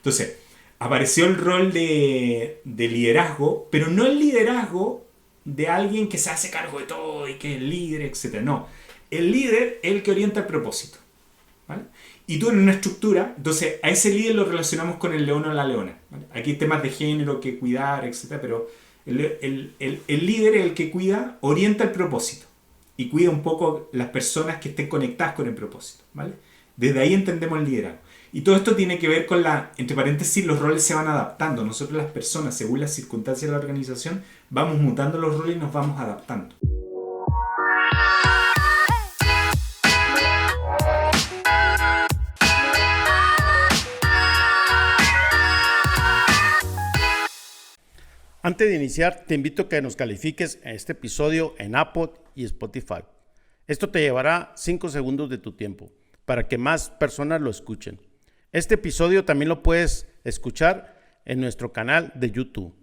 Entonces, apareció el rol de liderazgo, pero no el liderazgo de alguien que se hace cargo de todo y que es el líder, etcétera. No, el líder es el que orienta el propósito, ¿vale? Y tú en una estructura, entonces a ese líder lo relacionamos con el león o la leona, ¿vale? Aquí hay temas de género que cuidar, etcétera, pero el líder es el que cuida, orienta el propósito y cuida un poco las personas que estén conectadas con el propósito, ¿vale? Desde ahí entendemos el liderazgo. Y todo esto tiene que ver con entre paréntesis, los roles se van adaptando. Nosotros las personas, según las circunstancias de la organización, vamos mutando los roles y nos vamos adaptando. Antes de iniciar, te invito a que nos califiques este episodio en Apple y Spotify. Esto te llevará 5 segundos de tu tiempo para que más personas lo escuchen. Este episodio también lo puedes escuchar en nuestro canal de YouTube.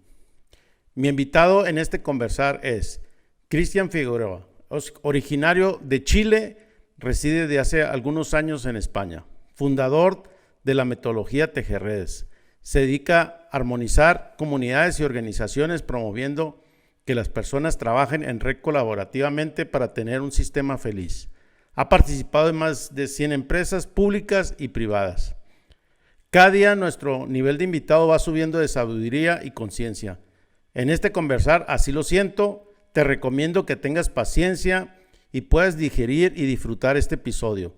Mi invitado en este conversar es Cristian Figueroa, originario de Chile, reside de hace algunos años en España, fundador de la metodología Tejerredes. Se dedica a armonizar comunidades y organizaciones promoviendo que las personas trabajen en red colaborativamente para tener un sistema feliz. Ha participado en más de 100 empresas públicas y privadas. Cada día nuestro nivel de invitado va subiendo de sabiduría y conciencia. En este conversar, así lo siento, te recomiendo que tengas paciencia y puedas digerir y disfrutar este episodio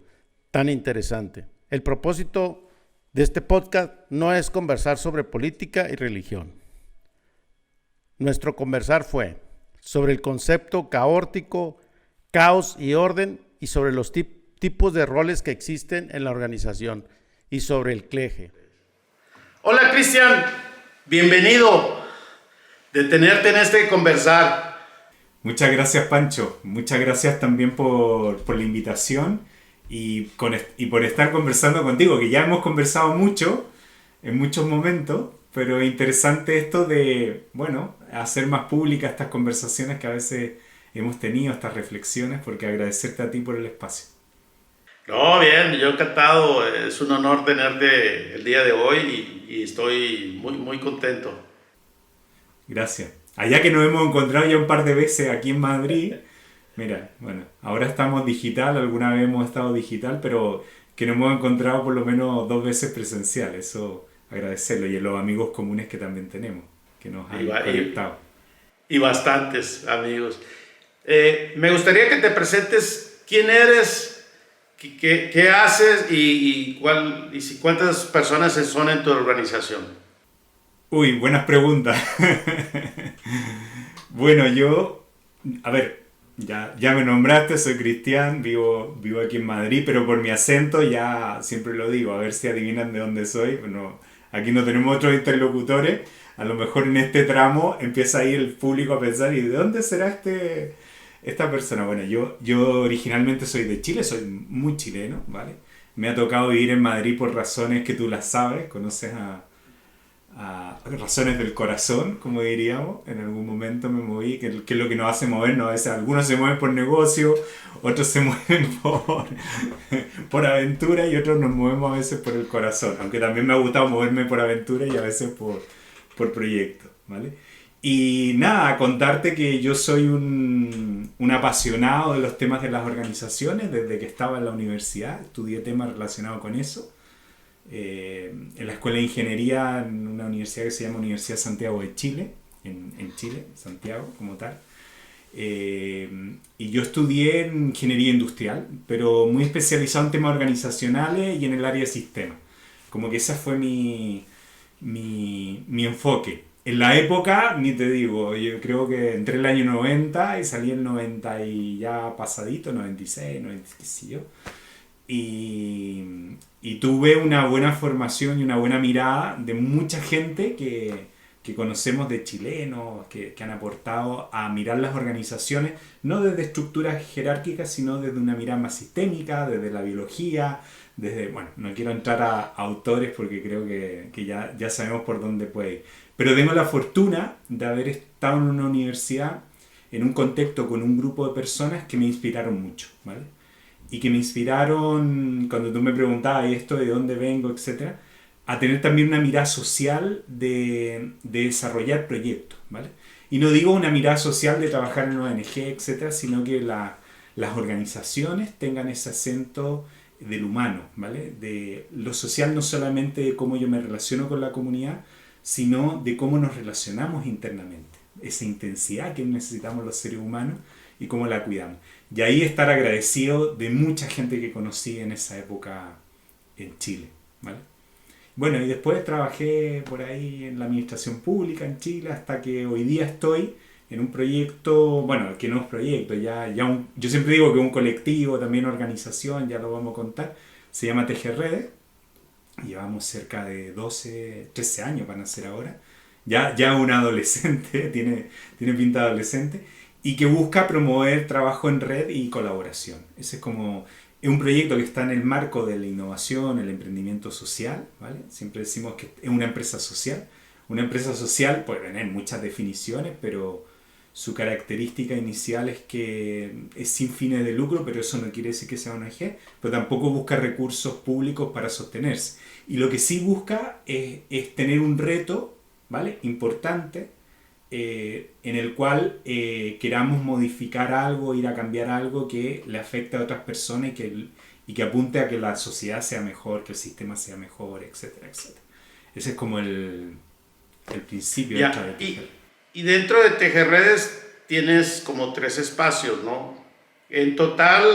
tan interesante. El propósito de este podcast no es conversar sobre política y religión. Nuestro conversar fue sobre el concepto caótico, caos y orden y sobre los tipos de roles que existen en la organización y sobre el cleje. Hola Cristian, bienvenido de tenerte en este conversar. Muchas gracias, Pancho. Muchas gracias también por la invitación y por estar conversando contigo, que ya hemos conversado mucho en muchos momentos, pero es interesante esto de, hacer más públicas estas conversaciones que a veces hemos tenido, estas reflexiones, porque agradecerte a ti por el espacio. No, bien, yo encantado, es un honor tenerte el día de hoy y estoy muy, muy contento. Gracias. Allá que nos hemos encontrado ya un par de veces aquí en Madrid, mira, ahora estamos digital, alguna vez hemos estado digital, pero que nos hemos encontrado por lo menos 2 veces presencial, eso agradecerlo, y a los amigos comunes que también tenemos, que nos han conectado. Y bastantes amigos. Me gustaría que te presentes quién eres, qué haces y cuántas personas son en tu organización. Uy, buenas preguntas. Bueno, ya me nombraste, soy Cristian, vivo aquí en Madrid, pero por mi acento ya siempre lo digo, a ver si adivinan de dónde soy. Bueno, aquí no tenemos otros interlocutores, a lo mejor en este tramo empieza ahí el público a pensar, ¿y de dónde será esta persona? Bueno, yo originalmente soy de Chile, soy muy chileno, ¿vale? Me ha tocado vivir en Madrid por razones que tú las sabes, conoces a razones del corazón, como diríamos. En algún momento me moví, que es lo que nos hace movernos. A veces algunos se mueven por negocio, otros se mueven por aventura y otros nos movemos a veces por el corazón. Aunque también me ha gustado moverme por aventura y a veces por proyectos, ¿vale? Y nada, contarte que yo soy un apasionado de los temas de las organizaciones. Desde que estaba en la universidad estudié temas relacionados con eso. En la Escuela de Ingeniería, en una universidad que se llama Universidad Santiago de Chile, en Chile, Santiago como tal. Y yo estudié en Ingeniería Industrial, pero muy especializado en temas organizacionales y en el área de sistemas. Como que ese fue mi enfoque. En la época, ni te digo, yo creo que entré el año 90 y salí el 90 y ya pasadito, 96, 90, qué sé yo. Y tuve una buena formación y una buena mirada de mucha gente que conocemos, de chilenos, que han aportado a mirar las organizaciones, no desde estructuras jerárquicas, sino desde una mirada más sistémica, desde la biología, no quiero entrar a autores porque creo que ya sabemos por dónde puede ir. Pero tengo la fortuna de haber estado en una universidad, en un contexto con un grupo de personas que me inspiraron mucho, ¿vale? Y que me inspiraron, cuando tú me preguntabas, ¿y esto de dónde vengo, etcétera? a tener también una mirada social de desarrollar proyectos, ¿vale? Y no digo una mirada social de trabajar en ONG, etcétera, sino que las organizaciones tengan ese acento del humano, ¿vale? De lo social no solamente de cómo yo me relaciono con la comunidad, sino de cómo nos relacionamos internamente, esa intensidad que necesitamos los seres humanos y cómo la cuidamos. Y ahí estar agradecido de mucha gente que conocí en esa época en Chile, ¿vale? Bueno, y después trabajé por ahí en la administración pública en Chile hasta que hoy día estoy en un proyecto, bueno, que no es proyecto, yo siempre digo que un colectivo, también organización, ya lo vamos a contar, se llama Tejer Redes. Llevamos cerca de 12, 13 años van a ser ahora. Ya un adolescente, tiene pinta de adolescente, y que busca promover trabajo en red y colaboración. Ese es un proyecto que está en el marco de la innovación, el emprendimiento social, ¿vale? Siempre decimos que es una empresa social. Una empresa social puede tener muchas definiciones, pero su característica inicial es que es sin fines de lucro, pero eso no quiere decir que sea una ONG, pero tampoco busca recursos públicos para sostenerse. Y lo que sí busca es tener un reto, ¿vale? Importante, en el cual queramos modificar algo, ir a cambiar algo que le afecte a otras personas y que apunte a que la sociedad sea mejor, que el sistema sea mejor, etcétera, etcétera. Ese es como el principio. Ya, y dentro de Tejer Redes tienes como 3 espacios, ¿no? En total,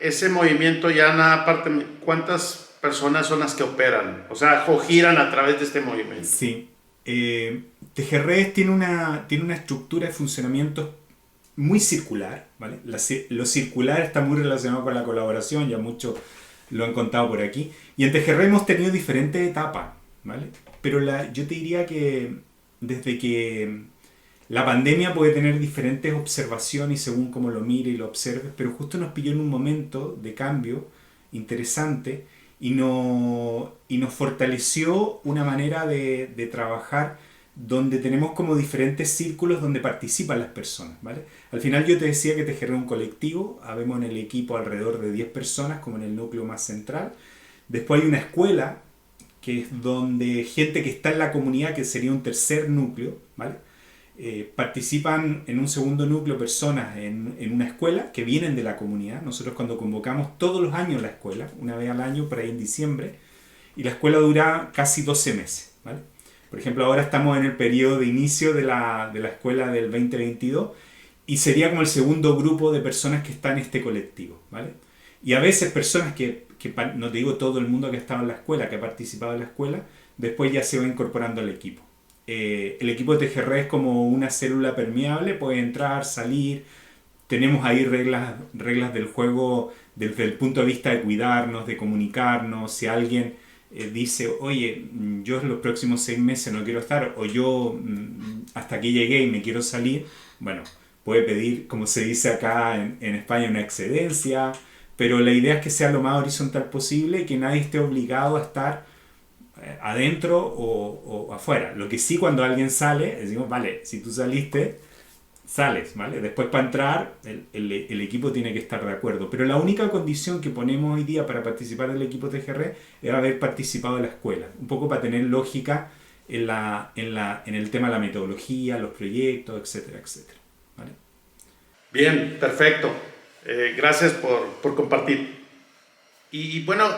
ese movimiento ya nada aparte, ¿cuántas personas son las que operan? O sea, o giran a través de este movimiento. Sí. Tejer Redes tiene una estructura de funcionamiento muy circular, ¿vale? Lo circular está muy relacionado con la colaboración, ya muchos lo han contado por aquí. Y en Tejer Redes hemos tenido diferentes etapas, ¿vale? Pero yo te diría que desde que la pandemia puede tener diferentes observaciones según cómo lo mires y lo observes, pero justo nos pilló en un momento de cambio interesante y nos fortaleció una manera de trabajar donde tenemos como diferentes círculos donde participan las personas, ¿vale? Al final yo te decía que Tejer es un colectivo, habemos en el equipo alrededor de 10 personas como en el núcleo más central. Después hay una escuela que es donde gente que está en la comunidad, que sería un tercer núcleo, ¿vale? Participan en un segundo núcleo personas en una escuela que vienen de la comunidad. Nosotros cuando convocamos todos los años la escuela, una vez al año, por ahí en diciembre, y la escuela dura casi 12 meses, ¿vale? Por ejemplo, ahora estamos en el periodo de inicio de la escuela del 2022 y sería como el segundo grupo de personas que está en este colectivo, ¿vale? Y a veces personas que no te digo todo el mundo que ha estado en la escuela, que ha participado en la escuela, después ya se va incorporando al equipo. El equipo de TGR es como una célula permeable, puede entrar, salir. Tenemos ahí reglas del juego desde el punto de vista de cuidarnos, de comunicarnos. Si alguien dice, oye, yo en los próximos 6 meses no quiero estar, o yo hasta aquí llegué y me quiero salir, bueno, puede pedir, como se dice acá en España, una excedencia, pero la idea es que sea lo más horizontal posible y que nadie esté obligado a estar adentro o afuera. Lo que sí, cuando alguien sale, decimos, vale, si tú saliste, sales, ¿vale? Después para entrar, el equipo tiene que estar de acuerdo. Pero la única condición que ponemos hoy día para participar del equipo TGR es haber participado de la escuela. Un poco para tener lógica en el tema de la metodología, los proyectos, etcétera, etcétera. ¿Vale? Bien, perfecto. Gracias por compartir. Y bueno,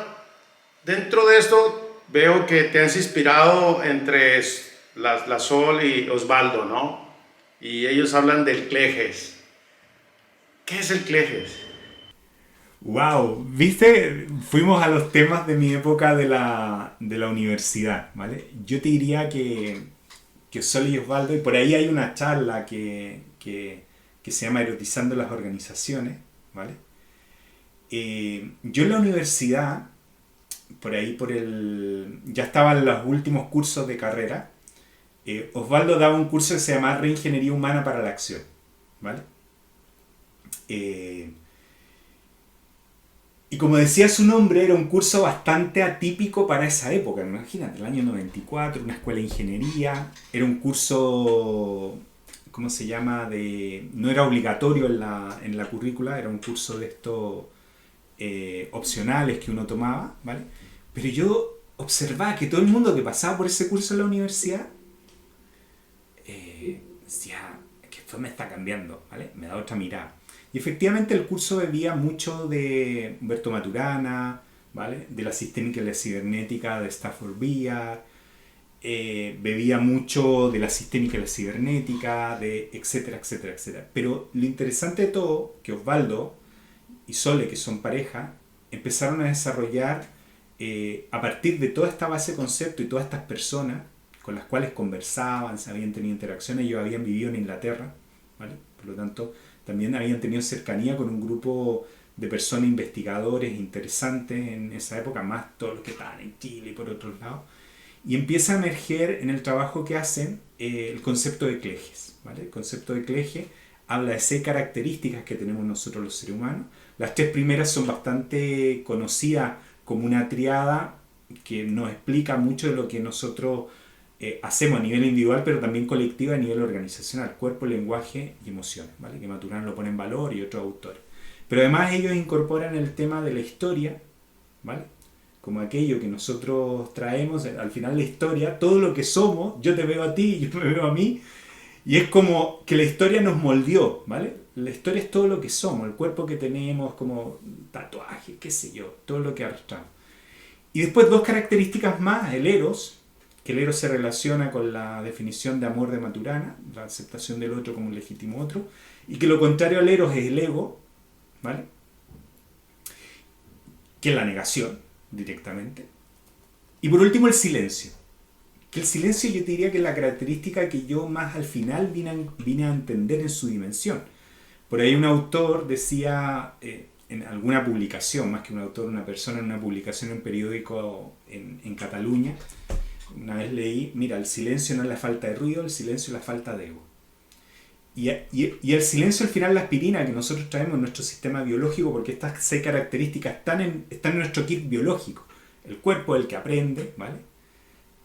dentro de esto veo que te has inspirado entre la Sol y Osvaldo, ¿no? Y ellos hablan del Cleges. ¿Qué es el Cleges? Wow, viste, fuimos a los temas de mi época de la universidad, ¿vale? Yo te diría que Sol y Osvaldo, y por ahí hay una charla que se llama Erotizando las organizaciones, ¿vale? Yo en la universidad, por ahí ya estaban los últimos cursos de carrera. Osvaldo daba un curso que se llama Reingeniería Humana para la Acción, ¿vale? Y como decía su nombre, era un curso bastante atípico para esa época. Imagínate, el año 94, una escuela de ingeniería. Era un curso, ¿cómo se llama? No era obligatorio en la currícula, era un curso de estos opcionales que uno tomaba, ¿vale? Pero yo observaba que todo el mundo que pasaba por ese curso en la universidad decía que esto me está cambiando, ¿vale? Me da otra mirada. Y efectivamente el curso bebía mucho de Humberto Maturana, ¿vale? De la sistémica y la cibernética de Stafford Beer, bebía mucho de la sistémica y la cibernética, de etcétera, etcétera, etcétera. Pero lo interesante de todo, que Osvaldo y Sole, que son pareja, empezaron a desarrollar a partir de toda esta base de concepto y todas estas personas con las cuales conversaban, se habían tenido interacciones, ellos habían vivido en Inglaterra, ¿vale? Por lo tanto, también habían tenido cercanía con un grupo de personas investigadores interesantes en esa época, más todos los que estaban en Chile y por otros lados, y empieza a emerger en el trabajo que hacen el concepto de Cleges, ¿vale? El concepto de Cleges habla de 6 características que tenemos nosotros los seres humanos. Las 3 primeras son bastante conocidas como una triada que nos explica mucho de lo que nosotros hacemos a nivel individual, pero también colectiva a nivel organizacional: cuerpo, lenguaje y emociones, ¿vale? Que Maturana lo pone en valor y otros autores. Pero además ellos incorporan el tema de la historia, ¿vale? Como aquello que nosotros traemos, al final la historia, todo lo que somos, yo te veo a ti, yo me veo a mí, y es como que la historia nos moldeó, ¿vale? La historia es todo lo que somos, el cuerpo que tenemos, como tatuaje, qué sé yo, todo lo que arrastramos. Y después 2 características más: el eros, que el eros se relaciona con la definición de amor de Maturana, la aceptación del otro como un legítimo otro, y que lo contrario al eros es el ego, ¿vale? Que es la negación, directamente. Y por último el silencio. Que el silencio yo te diría que es la característica que yo más al final vine a entender en su dimensión. Por ahí un autor decía en alguna publicación, más que un autor, una persona en una publicación en un periódico en Cataluña, una vez leí: mira, el silencio no es la falta de ruido, el silencio es la falta de ego. Y el silencio al final, la aspirina que nosotros traemos en nuestro sistema biológico, porque estas 6 características están en nuestro kit biológico. El cuerpo es el que aprende, ¿vale?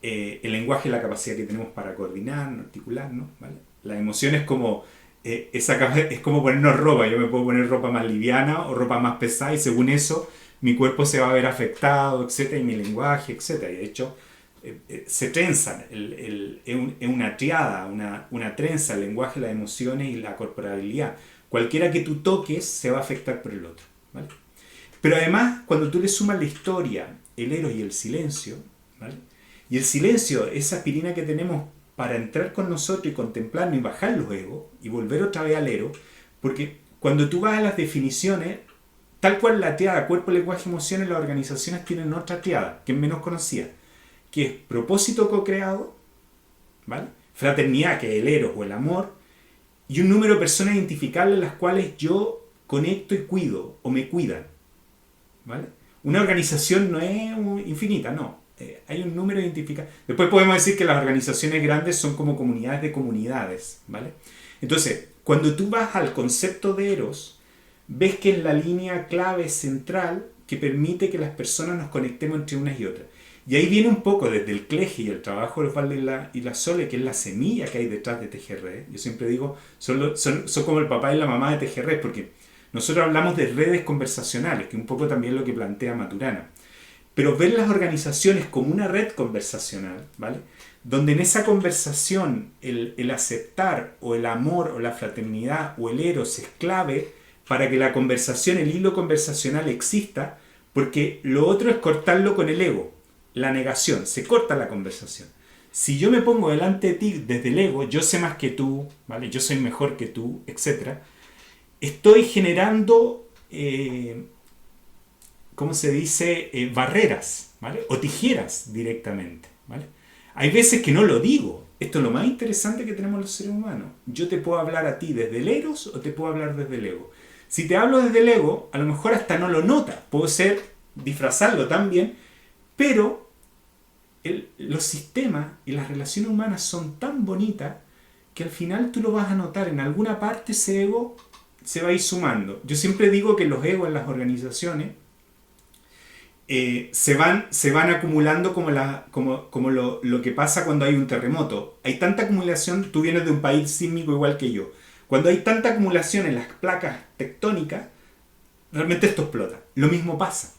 El lenguaje es la capacidad que tenemos para coordinarnos, articularnos, ¿vale? Las emociones como es como ponernos ropa. Yo me puedo poner ropa más liviana o ropa más pesada y según eso mi cuerpo se va a ver afectado, etcétera, y mi lenguaje, etcétera. Y de hecho se trenzan, es una triada, una trenza: el lenguaje, las emociones y la corporalidad. Cualquiera que tú toques se va a afectar por el otro, ¿vale? Pero además, cuando tú le sumas la historia, el eros y el silencio, ¿vale? Y el silencio, esa aspirina que tenemos para entrar con nosotros y contemplarnos y bajar los egos y volver otra vez al eros, porque cuando tú vas a las definiciones, tal cual la triada cuerpo, lenguaje, emociones, las organizaciones tienen otra triada que es menos conocida, que es propósito co-creado, ¿vale? Fraternidad, que es el eros o el amor, y un número de personas identificables las cuales yo conecto y cuido o me cuidan, ¿vale? Una organización no es infinita, no. Hay un número identificado. Después podemos decir que las organizaciones grandes son como comunidades de comunidades, ¿vale? Entonces, cuando tú vas al concepto de eros, ves que es la línea clave central que permite que las personas nos conectemos entre unas y otras. Y ahí viene un poco desde el Cleje y el trabajo de Osvaldo y la Sole, que es la semilla que hay detrás de TGR. Yo siempre digo, son como el papá y la mamá de TGR, porque nosotros hablamos de redes conversacionales, que un poco también es lo que plantea Maturana. Pero ver las organizaciones como una red conversacional, ¿vale? Donde en esa conversación el aceptar o el amor o la fraternidad o el eros es clave para que la conversación, el hilo conversacional exista, porque lo otro es cortarlo con el ego, la negación, se corta la conversación. Si yo me pongo delante de ti desde el ego, yo sé más que tú, ¿vale? Yo soy mejor que tú, etc. Estoy generando ¿cómo se dice? Barreras, ¿vale? O tijeras directamente, ¿vale? Hay veces que no lo digo. Esto es lo más interesante que tenemos los seres humanos. Yo te puedo hablar a ti desde el eros o te puedo hablar desde el ego. Si te hablo desde el ego, a lo mejor hasta no lo notas. Puedo disfrazarlo también, pero los sistemas y las relaciones humanas son tan bonitas que al final tú lo vas a notar. En alguna parte ese ego se va a ir sumando. Yo siempre digo que los egos en las organizaciones se van acumulando como lo que pasa cuando hay un terremoto. Hay tanta acumulación, tú vienes de un país sísmico igual que yo. Cuando hay tanta acumulación en las placas tectónicas, realmente esto explota. Lo mismo pasa.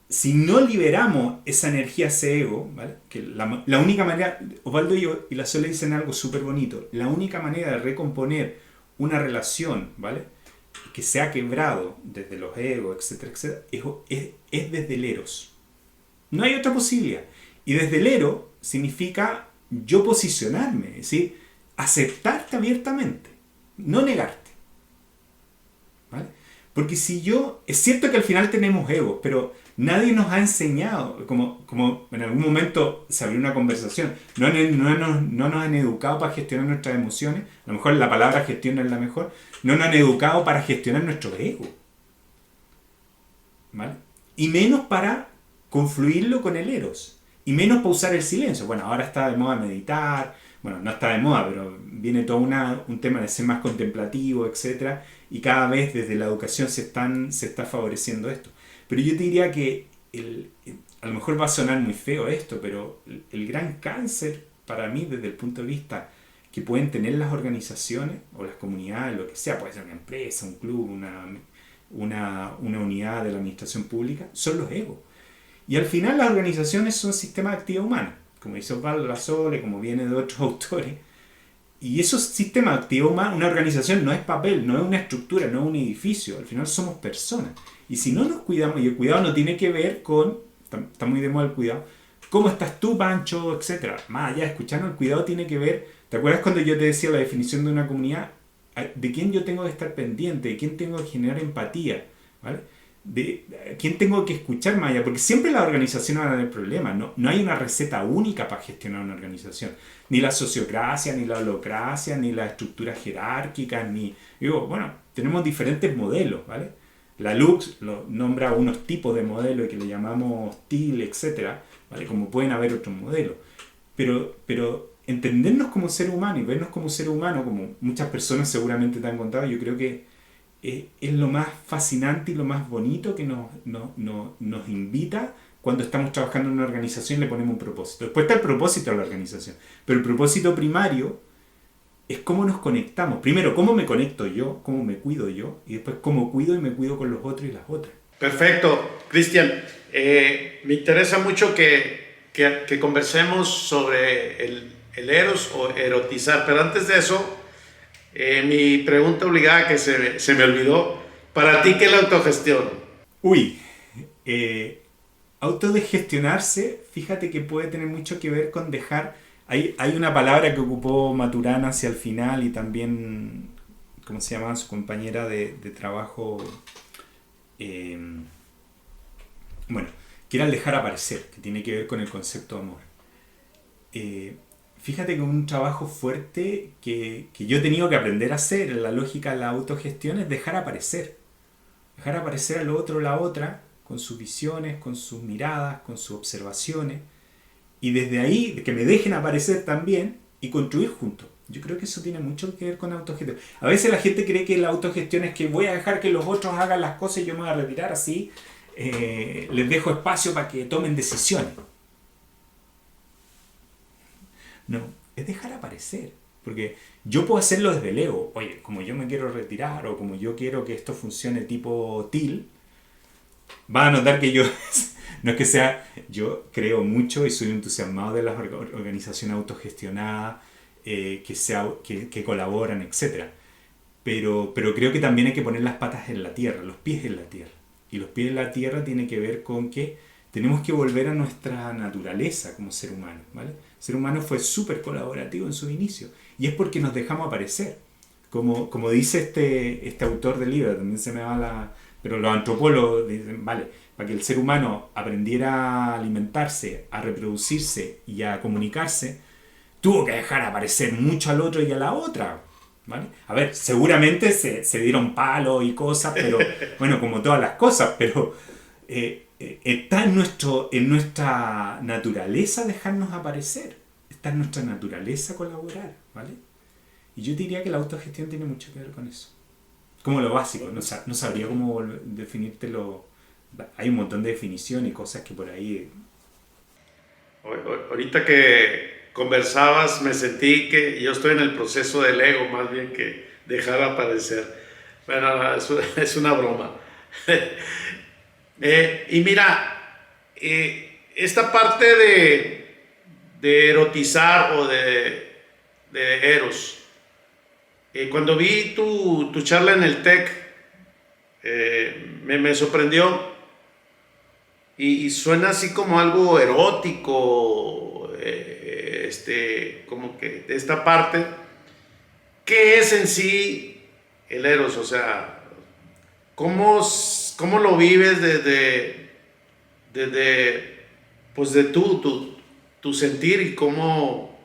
si no liberamos esa energía, ese ego, ¿vale? Que la única manera, Osvaldo y la Sole dicen algo súper bonito, la única manera de recomponer una relación, ¿vale? Que se ha quebrado desde los egos, etcétera, etcétera, es desde el eros. No hay otra posibilidad. Y desde el eros significa yo posicionarme, es decir, aceptarte abiertamente, no negarte. ¿Vale? Porque si yo, es cierto que al final tenemos egos, pero nadie nos ha enseñado, como en algún momento se abrió una conversación, no nos han educado para gestionar nuestras emociones, a lo mejor la palabra gestión es la mejor, no nos han educado para gestionar nuestro ego. ¿Vale? Y menos para confluirlo con el eros. Y menos para usar el silencio. Bueno, ahora está de moda meditar. Bueno, no está de moda, pero viene todo un tema de ser más contemplativo, etc. Y cada vez desde la educación se está favoreciendo esto. Pero yo te diría que a lo mejor va a sonar muy feo esto, pero el gran cáncer para mí desde el punto de vista que pueden tener las organizaciones o las comunidades, lo que sea, puede ser una empresa, un club, una unidad de la administración pública, son los egos. Y al final las organizaciones son sistemas de actividad humana, como dice Osvaldo Lasole, como viene de otros autores. Y esos sistemas de actividad humana, una organización no es papel, no es una estructura, no es un edificio, al final somos personas. Y si no nos cuidamos, y el cuidado no tiene que ver con, está muy de moda el cuidado, ¿cómo estás tú, Pancho?, etcétera. Más allá de escucharnos, el cuidado tiene que ver, ¿te acuerdas cuando yo te decía la definición de una comunidad? ¿De quién yo tengo que estar pendiente? ¿De quién tengo que generar empatía? ¿Vale? ¿De quién tengo que escuchar más allá? Porque siempre las organizaciones van a tener problemas. No hay una receta única para gestionar una organización. Ni la sociocracia, ni la holocracia, ni las estructuras jerárquicas, bueno, tenemos diferentes modelos, ¿vale? La Lux nombra unos tipos de modelos que le llamamos TIL, etcétera, ¿vale? Como pueden haber otros modelos. Pero entendernos como ser humano y vernos como ser humano, como muchas personas seguramente te han contado, yo creo que es lo más fascinante y lo más bonito que nos invita cuando estamos trabajando en una organización y le ponemos un propósito. Después está el propósito de la organización, pero el propósito primario es cómo nos conectamos. Primero, cómo me conecto yo, cómo me cuido yo, y después cómo cuido y me cuido con los otros y las otras. Perfecto, Cristian. Me interesa mucho que conversemos sobre el eros o erotizar, pero antes de eso, mi pregunta obligada que se me olvidó, para ti, ¿qué es la autogestión? Uy, autogestionarse, fíjate que puede tener mucho que ver con dejar. Hay una palabra que ocupó Maturana hacia el final y también, ¿cómo se llama? Su compañera de trabajo, bueno, que era el dejar aparecer, que tiene que ver con el concepto de amor. Fíjate que un trabajo fuerte que yo he tenido que aprender a hacer en la lógica de la autogestión es dejar aparecer. Dejar aparecer al otro o la otra con sus visiones, con sus miradas, con sus observaciones. Y desde ahí, que me dejen aparecer también y construir juntos. Yo creo que eso tiene mucho que ver con autogestión. A veces la gente cree que la autogestión es que voy a dejar que los otros hagan las cosas y yo me voy a retirar así. Les dejo espacio para que tomen decisiones. No, es dejar aparecer. Porque yo puedo hacerlo desde el ego. Oye, como yo me quiero retirar o como yo quiero que esto funcione tipo TIL, van a notar que yo... No es que sea, yo creo mucho y soy entusiasmado de las organizaciones autogestionadas, que colaboran, etc. Pero creo que también hay que poner las patas en la tierra, los pies en la tierra. Y los pies en la tierra tiene que ver con que tenemos que volver a nuestra naturaleza como ser humano, ¿vale? El ser humano fue súper colaborativo en su inicio y es porque nos dejamos aparecer. Como dice este autor del libro, también se me va la... Pero los antropólogos dicen, vale, para que el ser humano aprendiera a alimentarse, a reproducirse y a comunicarse, tuvo que dejar aparecer mucho al otro y a la otra, ¿vale? A ver, seguramente se dieron palos y cosas, pero bueno, como todas las cosas, pero está en nuestra naturaleza dejarnos aparecer, está en nuestra naturaleza colaborar, ¿vale? Y yo diría que la autogestión tiene mucho que ver con eso. Como lo básico, no sabría cómo definírtelo. Hay un montón de definiciones y cosas que por ahí... Ahorita que conversabas me sentí que yo estoy en el proceso del ego más bien que dejar aparecer. Bueno, es una broma. Y mira, esta parte de erotizar o de eros, cuando vi tu charla en el TEC, me sorprendió y suena así como algo erótico, como que de esta parte. ¿Qué es en sí el eros? O sea, ¿cómo lo vives desde pues de tu sentir y cómo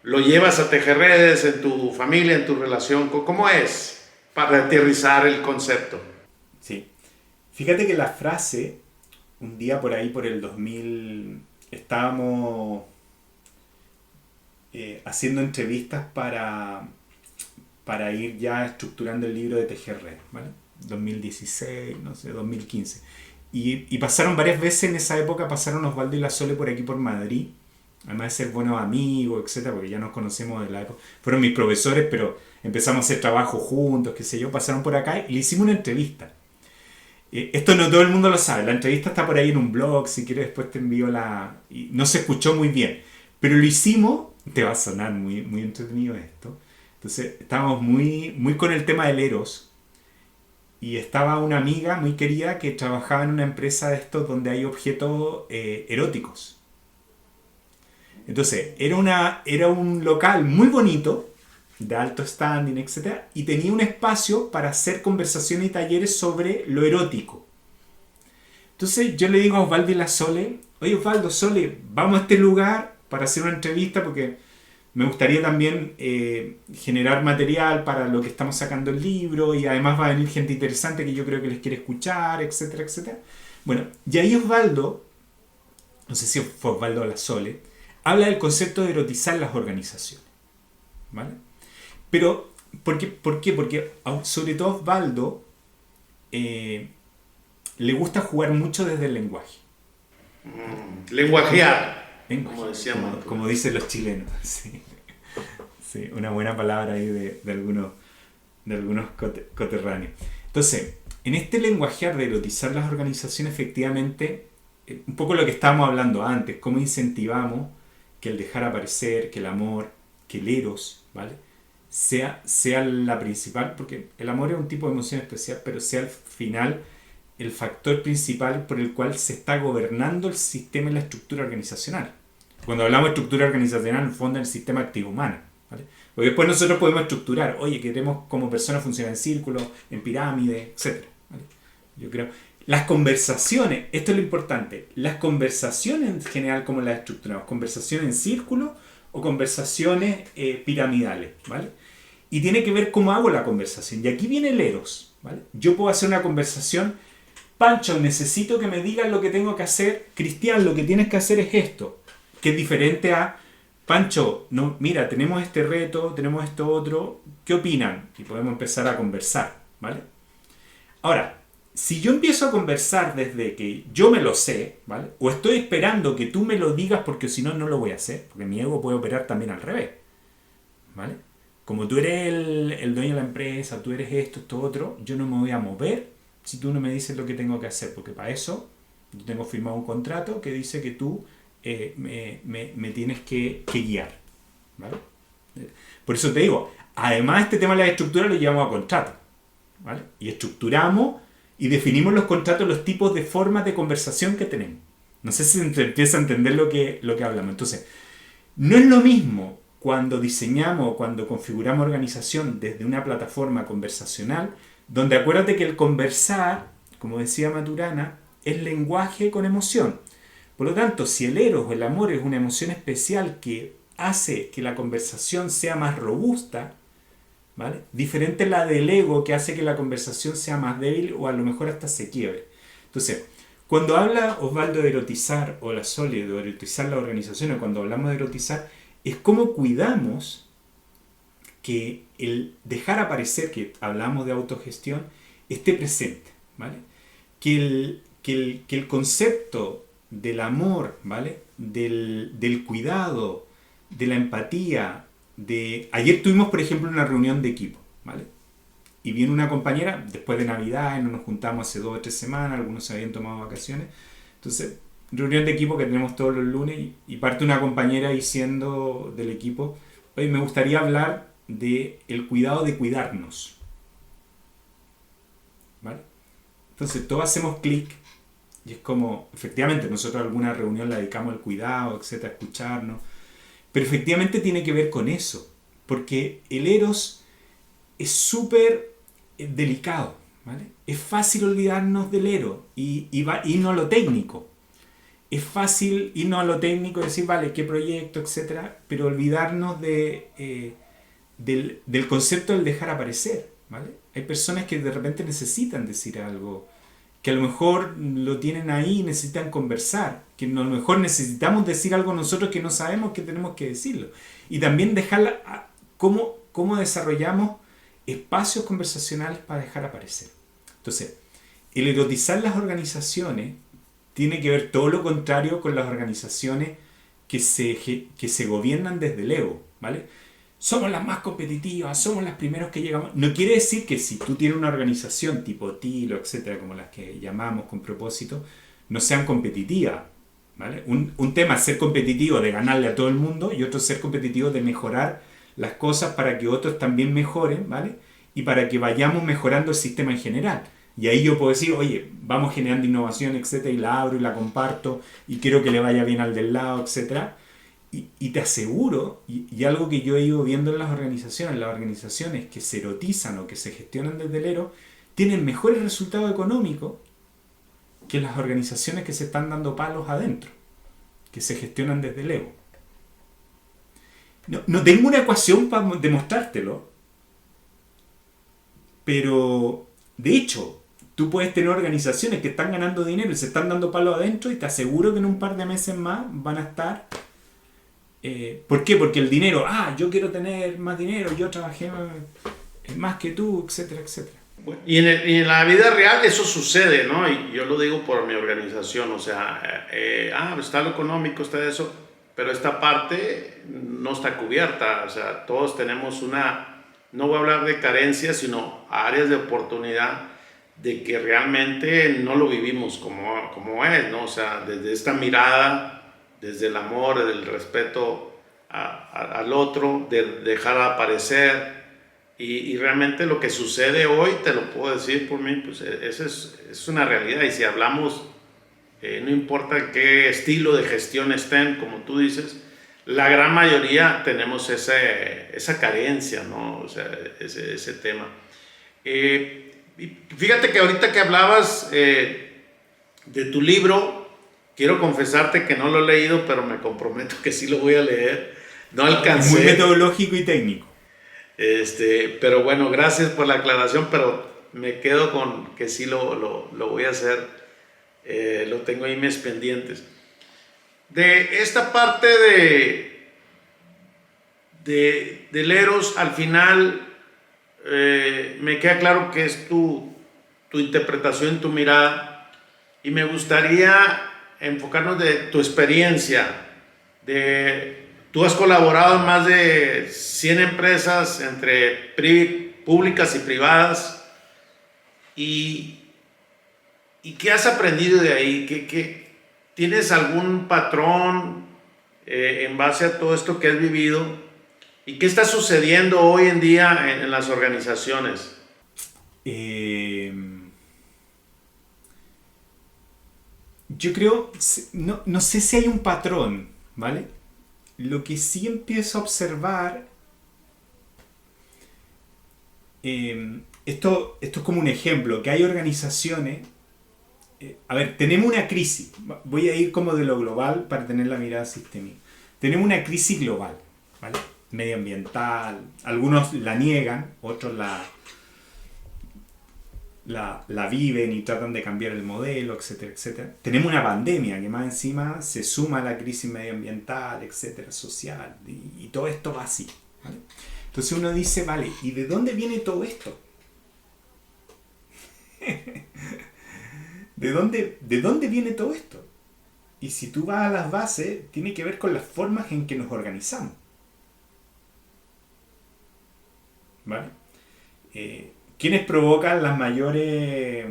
lo llevas a tejer redes en tu familia, en tu relación? ¿Cómo es para aterrizar el concepto? Sí. Fíjate que la frase, un día por ahí por el 2000, estábamos haciendo entrevistas para ir ya estructurando el libro de tejer redes, ¿vale? 2016, no sé, 2015. Y pasaron varias veces en esa época, pasaron Osvaldo y la Sole por aquí por Madrid, además de ser buenos amigos, etcétera, porque ya nos conocemos de la época. Fueron mis profesores, pero empezamos a hacer trabajo juntos, qué sé yo, pasaron por acá y le hicimos una entrevista. Esto no todo el mundo lo sabe, la entrevista está por ahí en un blog, si quieres después te envío la... Y no se escuchó muy bien, pero lo hicimos, te va a sonar muy, muy entretenido esto. Entonces estábamos muy con el tema del eros y estaba una amiga muy querida que trabajaba en una empresa de estos donde hay objetos eróticos. Entonces era un local muy bonito, de alto standing, etcétera, y tenía un espacio para hacer conversaciones y talleres sobre lo erótico. Entonces yo le digo a Osvaldo y la Sole, oye Osvaldo, Sole, vamos a este lugar para hacer una entrevista porque me gustaría también generar material para lo que estamos sacando el libro y además va a venir gente interesante que yo creo que les quiere escuchar, etcétera, etcétera. Bueno, y ahí Osvaldo, no sé si fue Osvaldo o la Sole, habla del concepto de erotizar las organizaciones. ¿Vale? Pero, ¿por qué? Porque sobre todo Osvaldo le gusta jugar mucho desde el lenguaje. Lenguajear, Como decíamos. Como dicen los chilenos. Sí. Sí, una buena palabra ahí de algunos coterráneos. Entonces, en este lenguajear de erotizar las organizaciones, efectivamente, un poco lo que estábamos hablando antes, cómo incentivamos que el dejar aparecer, que el amor, que el eros, ¿vale? sea la principal, porque el amor es un tipo de emoción especial, pero sea al final el factor principal por el cual se está gobernando el sistema y la estructura organizacional. Cuando hablamos de estructura organizacional, en el fondo es el sistema activo humano, ¿vale? Porque después nosotros podemos estructurar, oye, queremos como personas funcionar en círculo, en pirámide, etc. ¿Vale? Yo creo, las conversaciones, esto es lo importante, las conversaciones en general, como las estructuramos, conversaciones en círculo o conversaciones piramidales, ¿vale? Y tiene que ver cómo hago la conversación. Y aquí viene el eros, ¿vale? Yo puedo hacer una conversación, Pancho, necesito que me digas lo que tengo que hacer, Cristian, lo que tienes que hacer es esto, que es diferente a, Pancho, no, mira, tenemos este reto, tenemos esto otro, ¿qué opinan? Y podemos empezar a conversar, ¿vale? Ahora, si yo empiezo a conversar desde que yo me lo sé, ¿vale? O estoy esperando que tú me lo digas porque si no, no lo voy a hacer, porque mi ego puede operar también al revés, ¿vale? Como tú eres el dueño de la empresa, tú eres esto otro, yo no me voy a mover si tú no me dices lo que tengo que hacer, porque para eso yo tengo firmado un contrato que dice que tú me tienes que guiar, ¿vale? Por eso te digo, además este tema de la estructura lo llevamos a contrato, ¿vale? Y estructuramos y definimos los contratos, los tipos de formas de conversación que tenemos. No sé si se empieza a entender lo que hablamos. Entonces, no es lo mismo cuando diseñamos o cuando configuramos organización desde una plataforma conversacional, donde acuérdate que el conversar, como decía Maturana, es lenguaje con emoción. Por lo tanto, si el eros o el amor es una emoción especial que hace que la conversación sea más robusta, ¿vale? Diferente a la del ego que hace que la conversación sea más débil o a lo mejor hasta se quiebre. Entonces, cuando habla Osvaldo de erotizar o la Sole de erotizar la organización o cuando hablamos de erotizar, es cómo cuidamos que el dejar aparecer, que hablamos de autogestión, esté presente, ¿vale? Que el concepto del amor, ¿vale? Del cuidado, de la empatía, ayer tuvimos, por ejemplo, una reunión de equipo, ¿vale? Y viene una compañera, después de Navidad, no nos juntamos hace 2 o 3 semanas, algunos se habían tomado vacaciones, entonces reunión de equipo que tenemos todos los lunes y parte una compañera diciendo del equipo, oye, me gustaría hablar de el cuidado de cuidarnos. ¿Vale? Entonces todos hacemos clic y es como, efectivamente, nosotros alguna reunión la dedicamos al cuidado, etcétera, a escucharnos, pero efectivamente tiene que ver con eso, porque el eros es súper delicado, ¿vale? Es fácil olvidarnos del eros y irnos a lo técnico. Es fácil irnos a lo técnico y decir, vale, qué proyecto, etcétera, pero olvidarnos del concepto del dejar aparecer, ¿vale? Hay personas que de repente necesitan decir algo, que a lo mejor lo tienen ahí y necesitan conversar, que a lo mejor necesitamos decir algo nosotros que no sabemos que tenemos que decirlo. Y también dejar cómo desarrollamos espacios conversacionales para dejar aparecer. Entonces, el erotizar las organizaciones tiene que ver todo lo contrario con las organizaciones que se gobiernan desde el ego, ¿vale? Somos las más competitivas, somos las primeros que llegamos. No quiere decir que si tú tienes una organización tipo Tilo, etcétera, como las que llamamos con propósito, no sean competitivas, ¿vale? Un tema es ser competitivo de ganarle a todo el mundo y otro es ser competitivo de mejorar las cosas para que otros también mejoren, ¿vale? Y para que vayamos mejorando el sistema en general. Y ahí yo puedo decir, oye, vamos generando innovación, etcétera, y la abro y la comparto y quiero que le vaya bien al del lado, etcétera. Y te aseguro, y algo que yo he ido viendo en las organizaciones que se erotizan o que se gestionan desde el ero, tienen mejores resultados económicos que las organizaciones que se están dando palos adentro, que se gestionan desde el ego. No tengo una ecuación para demostrártelo, pero de hecho, tú puedes tener organizaciones que están ganando dinero y se están dando palos adentro y te aseguro que en un par de meses más van a estar... ¿Por qué? Porque el dinero, yo quiero tener más dinero, yo trabajé más que tú, etcétera, etcétera. Y en la vida real eso sucede, ¿no? Y yo lo digo por mi organización, o sea, está lo económico, está eso, pero esta parte no está cubierta, o sea, todos tenemos no voy a hablar de carencias, sino áreas de oportunidad de que realmente no lo vivimos como es, ¿no? O sea, desde esta mirada, desde el amor, desde el respeto al otro, de dejar aparecer. Y realmente lo que sucede hoy, te lo puedo decir por mí, pues eso es una realidad. Y si hablamos, no importa qué estilo de gestión estén, como tú dices, la gran mayoría tenemos esa carencia, ¿no? O sea, ese tema. Y fíjate que ahorita que hablabas de tu libro, quiero confesarte que no lo he leído, pero me comprometo que sí lo voy a leer. No alcancé. Muy metodológico y técnico. Pero bueno, gracias por la aclaración, pero me quedo con que sí lo voy a hacer. Lo tengo ahí mis pendientes. De esta parte del Eros, al final me queda claro que es tu interpretación, tu mirada, y me gustaría enfocarnos de tu experiencia. Tú has colaborado en más de 100 empresas entre públicas y privadas. ¿Y qué has aprendido de ahí? ¿Tienes algún patrón en base a todo esto que has vivido? ¿Y qué está sucediendo hoy en día en las organizaciones? Yo creo, no sé si hay un patrón, ¿vale? Lo que sí empiezo a observar, esto es como un ejemplo, que hay organizaciones, a ver, tenemos una crisis, voy a ir como de lo global para tener la mirada sistémica. Tenemos una crisis global, ¿vale? Medioambiental, algunos la niegan, otros la viven y tratan de cambiar el modelo, etcétera, etcétera. Tenemos una pandemia que más encima se suma a la crisis medioambiental, etcétera, social, y todo esto va así, ¿vale? Entonces uno dice, vale, ¿y de dónde viene todo esto? ¿De dónde viene todo esto? Y si tú vas a las bases, tiene que ver con las formas en que nos organizamos, ¿vale? ¿Quiénes provocan las mayores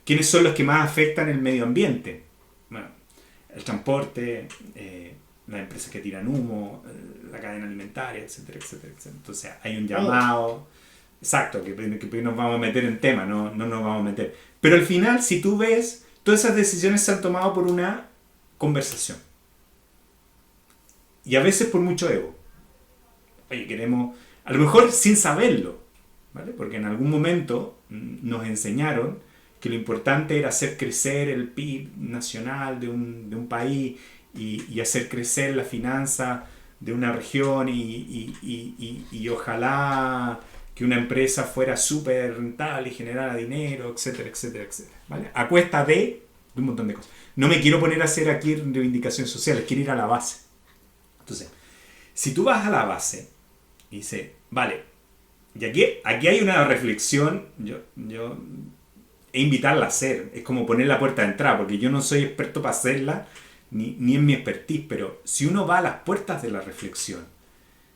quiénes son los que más afectan el medio ambiente. Bueno, el transporte, las empresas que tiran humo, la cadena alimentaria, etcétera, etcétera, etcétera. Entonces hay un llamado, exacto, que nos vamos a meter en tema, no nos vamos a meter. Pero al final, si tú ves, todas esas decisiones se han tomado por una conversación. Y a veces por mucho ego. Oye, queremos, a lo mejor sin saberlo, ¿vale? Porque en algún momento nos enseñaron que lo importante era hacer crecer el PIB nacional de un país y hacer crecer la finanza de una región y ojalá que una empresa fuera súper rentable y generara dinero, etcétera, etcétera, etcétera, ¿vale? A cuesta de un montón de cosas. No me quiero poner a hacer aquí reivindicaciones sociales, quiero ir a la base. Entonces, si tú vas a la base y dices, vale, y aquí hay una reflexión, yo e invitarla a hacer, es como poner la puerta de entrada, porque yo no soy experto para hacerla, ni en mi expertise, pero si uno va a las puertas de la reflexión,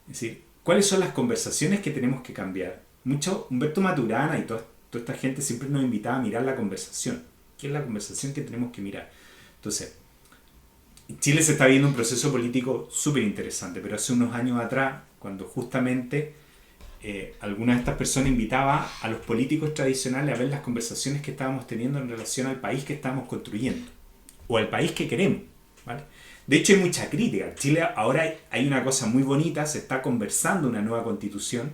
es decir, ¿cuáles son las conversaciones que tenemos que cambiar? Humberto Maturana y toda esta gente siempre nos invitaba a mirar la conversación. ¿Qué es la conversación que tenemos que mirar? Entonces, en Chile se está viendo un proceso político súper interesante, pero hace unos años atrás, cuando justamente alguna de estas personas invitaba a los políticos tradicionales a ver las conversaciones que estábamos teniendo en relación al país que estábamos construyendo, o al país que queremos, ¿vale? De hecho hay mucha crítica. En Chile ahora hay una cosa muy bonita, se está conversando una nueva constitución,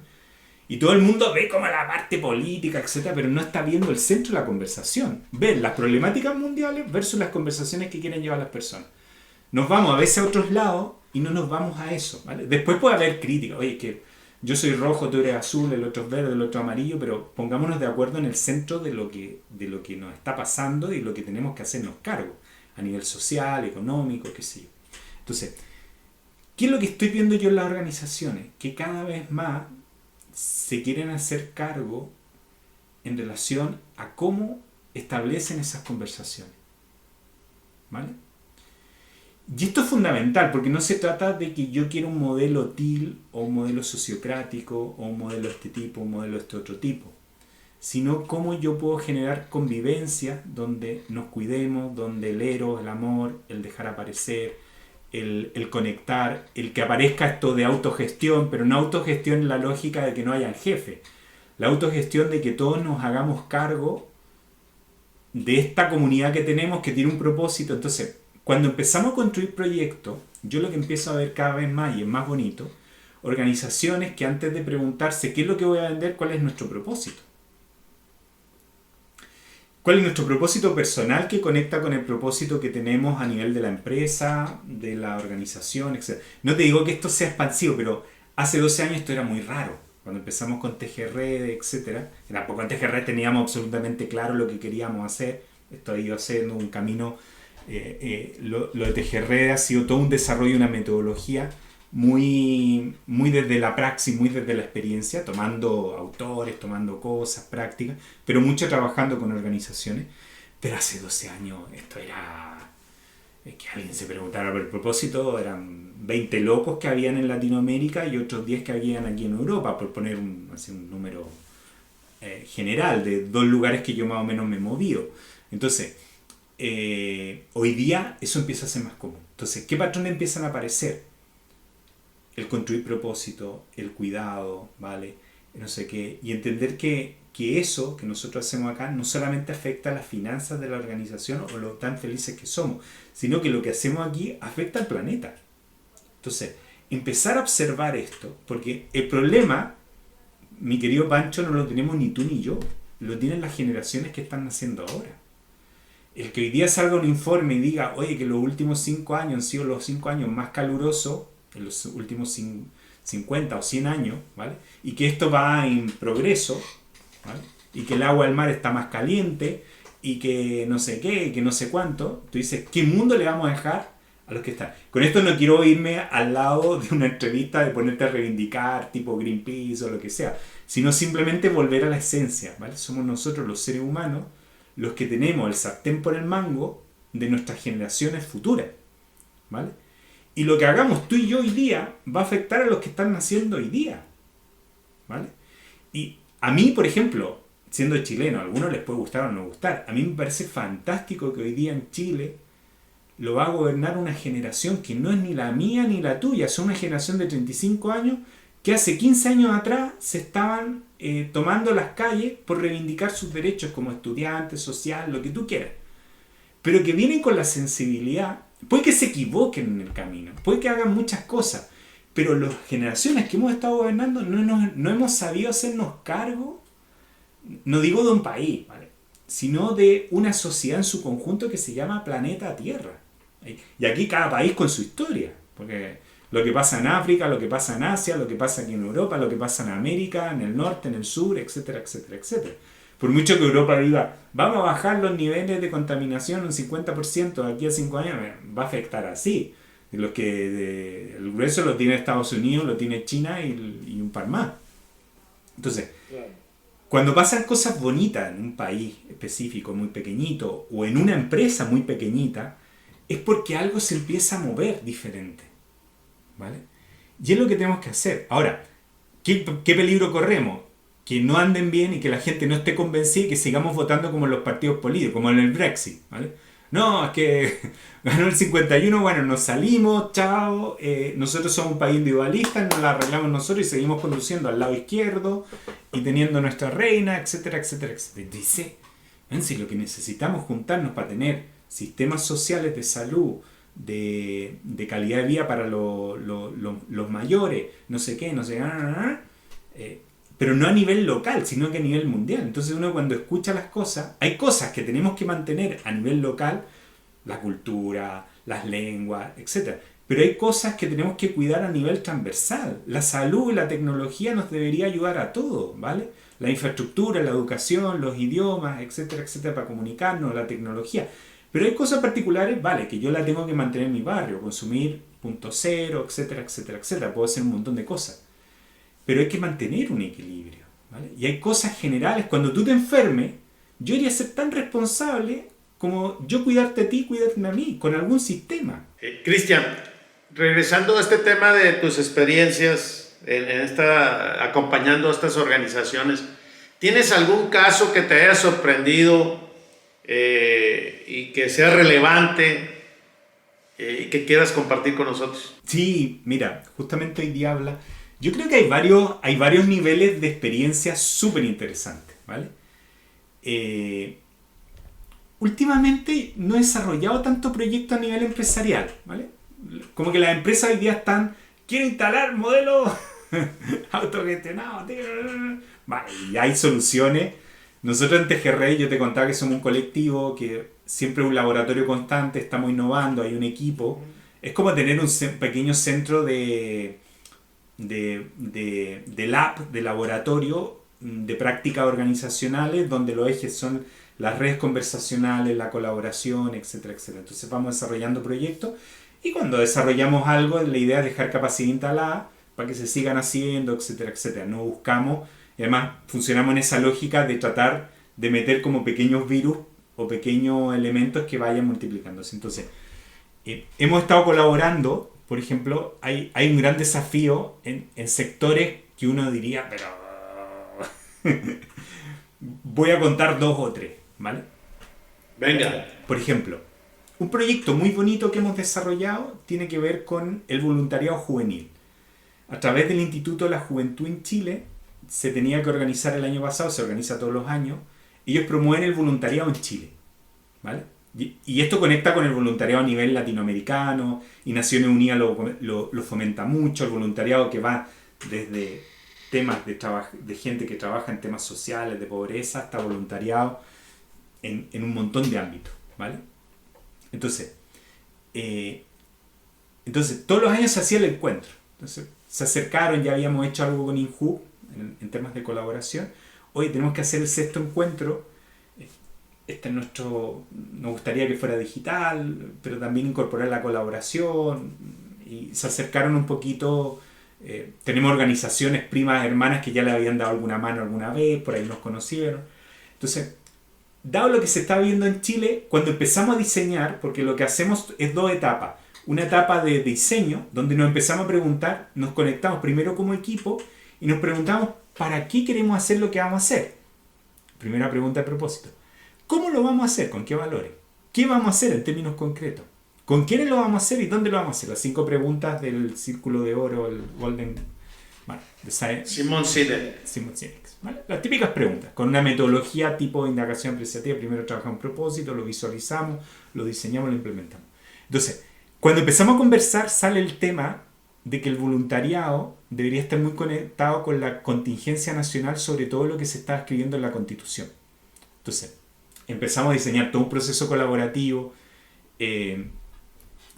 y todo el mundo ve como la parte política, etcétera, pero no está viendo el centro de la conversación. Ver las problemáticas mundiales versus las conversaciones que quieren llevar las personas. Nos vamos a veces a otros lados y no nos vamos a eso, ¿vale? Después puede haber crítica. Oye, que yo soy rojo, tú eres azul, el otro es verde, el otro amarillo, pero pongámonos de acuerdo en el centro de lo que nos está pasando y lo que tenemos que hacernos cargo a nivel social, económico, qué sé yo. Entonces, ¿qué es lo que estoy viendo yo en las organizaciones? Que cada vez más se quieren hacer cargo en relación a cómo establecen esas conversaciones, ¿vale? Y esto es fundamental, porque no se trata de que yo quiera un modelo TIL, o un modelo sociocrático, o un modelo de este tipo, un modelo de este otro tipo, sino cómo yo puedo generar convivencia donde nos cuidemos, donde el eros, el amor, el dejar aparecer, el conectar, el que aparezca esto de autogestión, pero no autogestión en la lógica de que no haya jefe, la autogestión de que todos nos hagamos cargo de esta comunidad que tenemos, que tiene un propósito. Entonces, cuando empezamos a construir proyectos, yo lo que empiezo a ver cada vez más, y es más bonito, organizaciones que antes de preguntarse qué es lo que voy a vender, cuál es nuestro propósito. ¿Cuál es nuestro propósito personal que conecta con el propósito que tenemos a nivel de la empresa, de la organización, etc.? No te digo que esto sea expansivo, pero hace 12 años esto era muy raro. Cuando empezamos con TGR, etc. Tampoco en TGR teníamos absolutamente claro lo que queríamos hacer. Esto ha ido haciendo un camino. Lo de TGR ha sido todo un desarrollo, una metodología muy desde la praxis, muy desde la experiencia, tomando autores, tomando cosas, prácticas, pero mucho trabajando con organizaciones. Pero hace 12 años esto era que alguien se preguntara por el propósito, eran 20 locos que habían en Latinoamérica y otros 10 que habían aquí en Europa, por poner un número general de 2 lugares que yo más o menos me he movido. Entonces, hoy día eso empieza a ser más común. Entonces, ¿qué patrones empiezan a aparecer? El construir propósito, el cuidado, ¿vale? No sé qué. Y entender que eso que nosotros hacemos acá no solamente afecta a las finanzas de la organización o lo tan felices que somos, sino que lo que hacemos aquí afecta al planeta. Entonces, empezar a observar esto, porque el problema, mi querido Pancho, no lo tenemos ni tú ni yo, lo tienen las generaciones que están naciendo ahora. El que hoy día salga un informe y diga, oye, que los últimos 5 años han sido los 5 años más calurosos, en los últimos 50 o 100 años, ¿vale? Y que esto va en progreso, ¿vale? Y que el agua del mar está más caliente, y que no sé qué, y que no sé cuánto. Tú dices, ¿qué mundo le vamos a dejar a los que están? Con esto no quiero irme al lado de una entrevista de ponerte a reivindicar, tipo Greenpeace o lo que sea, sino simplemente volver a la esencia, ¿vale? Somos nosotros los seres humanos los que tenemos el sartén por el mango de nuestras generaciones futuras, ¿vale? Y lo que hagamos tú y yo hoy día va a afectar a los que están naciendo hoy día, ¿vale? Y A mí, por ejemplo, siendo chileno, a algunos les puede gustar o no gustar. A mí me parece fantástico que hoy día en Chile lo va a gobernar una generación que no es ni la mía ni la tuya. Son una generación de 35 años que hace 15 años atrás se estaban tomando las calles por reivindicar sus derechos como estudiantes, social, lo que tú quieras. Pero que vienen con la sensibilidad. Puede que se equivoquen en el camino, puede que hagan muchas cosas, pero las generaciones que hemos estado gobernando no hemos sabido hacernos cargo, no digo de un país, ¿vale?, sino de una sociedad en su conjunto que se llama planeta Tierra. Y aquí cada país con su historia, porque lo que pasa en África, lo que pasa en Asia, lo que pasa aquí en Europa, lo que pasa en América, en el norte, en el sur, etcétera, etcétera, etcétera. Por mucho que Europa diga, vamos a bajar los niveles de contaminación un 50% de aquí a 5 años, va a afectar así. El grueso lo tiene Estados Unidos, lo tiene China y un par más. Entonces, cuando pasan cosas bonitas en un país específico, muy pequeñito, o en una empresa muy pequeñita, es porque algo se empieza a mover diferente, ¿vale? Y es lo que tenemos que hacer. Ahora, ¿qué peligro corremos? Que no anden bien y que la gente no esté convencida y que sigamos votando como en los partidos políticos, como en el Brexit, ¿vale? No, es que ganó el 51, bueno, nos salimos, chao, nosotros somos un país individualista, nos la arreglamos nosotros y seguimos conduciendo al lado izquierdo y teniendo nuestra reina, etcétera, etcétera, etcétera. Dice, si lo que necesitamos juntarnos para tener sistemas sociales de salud, de calidad de vida para los mayores, no sé qué, no sé qué, pero no a nivel local, sino que a nivel mundial. Entonces uno cuando escucha las cosas, hay cosas que tenemos que mantener a nivel local, la cultura, las lenguas, etc. Pero hay cosas que tenemos que cuidar a nivel transversal. La salud y la tecnología nos debería ayudar a todo, ¿vale? La infraestructura, la educación, los idiomas, etcétera, etcétera, para comunicarnos, la tecnología. Pero hay cosas particulares, vale, que yo la tengo que mantener en mi barrio, consumir punto cero, etcétera, etcétera, etcétera. Puedo hacer un montón de cosas. Pero hay que mantener un equilibrio, ¿vale? Y hay cosas generales. Cuando tú te enfermes, yo iría a ser tan responsable como yo cuidarte a ti, cuidarte a mí, con algún sistema. Cristian, regresando a este tema de tus experiencias acompañando a estas organizaciones, ¿tienes algún caso que te haya sorprendido y que sea relevante y que quieras compartir con nosotros? Sí, mira, justamente hoy día habla. Yo creo que hay varios niveles de experiencia súper interesantes, ¿vale? Últimamente no he desarrollado tanto proyecto a nivel empresarial, ¿vale? Como que las empresas hoy día quiero instalar modelos autogestionados, vale, y hay soluciones. Nosotros en TGRI, yo te contaba que somos un colectivo, que siempre es un laboratorio constante, estamos innovando, hay un equipo. Es como tener un pequeño centro de lab, de laboratorio, de prácticas organizacionales, donde los ejes son las redes conversacionales, la colaboración, etcétera, etcétera. Entonces vamos desarrollando proyectos y cuando desarrollamos algo, la idea es dejar capacidad instalada para que se sigan haciendo, etcétera, etcétera. No buscamos, y además funcionamos en esa lógica de tratar de meter como pequeños virus o pequeños elementos que vayan multiplicándose. Entonces, hemos estado colaborando. Por ejemplo, hay un gran desafío en sectores que uno diría, pero voy a contar 2 o 3, ¿vale? Venga. Por ejemplo, un proyecto muy bonito que hemos desarrollado tiene que ver con el voluntariado juvenil. A través del Instituto de la Juventud en Chile se tenía que organizar el año pasado, se organiza todos los años, ellos promueven el voluntariado en Chile, ¿vale? Y esto conecta con el voluntariado a nivel latinoamericano, y Naciones Unidas lo fomenta mucho, el voluntariado que va desde temas de gente que trabaja en temas sociales, de pobreza, hasta voluntariado en un montón de ámbitos, ¿vale? Entonces, todos los años se hacía el encuentro. Entonces, se acercaron, ya habíamos hecho algo con INJU en temas de colaboración. Hoy tenemos que hacer el 6º encuentro. Nos gustaría que fuera digital, pero también incorporar la colaboración, y se acercaron un poquito. Tenemos organizaciones primas, hermanas que ya le habían dado alguna mano alguna vez, por ahí nos conocieron. Entonces, dado lo que se está viendo en Chile, cuando empezamos a diseñar, porque lo que hacemos es 2 etapas. Una etapa de diseño, donde nos empezamos a preguntar, nos conectamos primero como equipo y nos preguntamos ¿para qué queremos hacer lo que vamos a hacer? Primera pregunta de propósito. ¿Cómo lo vamos a hacer? ¿Con qué valores? ¿Qué vamos a hacer en términos concretos? ¿Con quiénes lo vamos a hacer y dónde lo vamos a hacer? Las 5 preguntas del Círculo de Oro, el Golden... Bueno, de Simon Sinek. Simon Sinek, ¿vale? Las típicas preguntas, con una metodología tipo de indagación apreciativa. Primero trabajamos un propósito, lo visualizamos, lo diseñamos, lo implementamos. Entonces, cuando empezamos a conversar, sale el tema de que el voluntariado debería estar muy conectado con la contingencia nacional sobre todo lo que se está escribiendo en la Constitución. Entonces, empezamos a diseñar todo un proceso colaborativo. De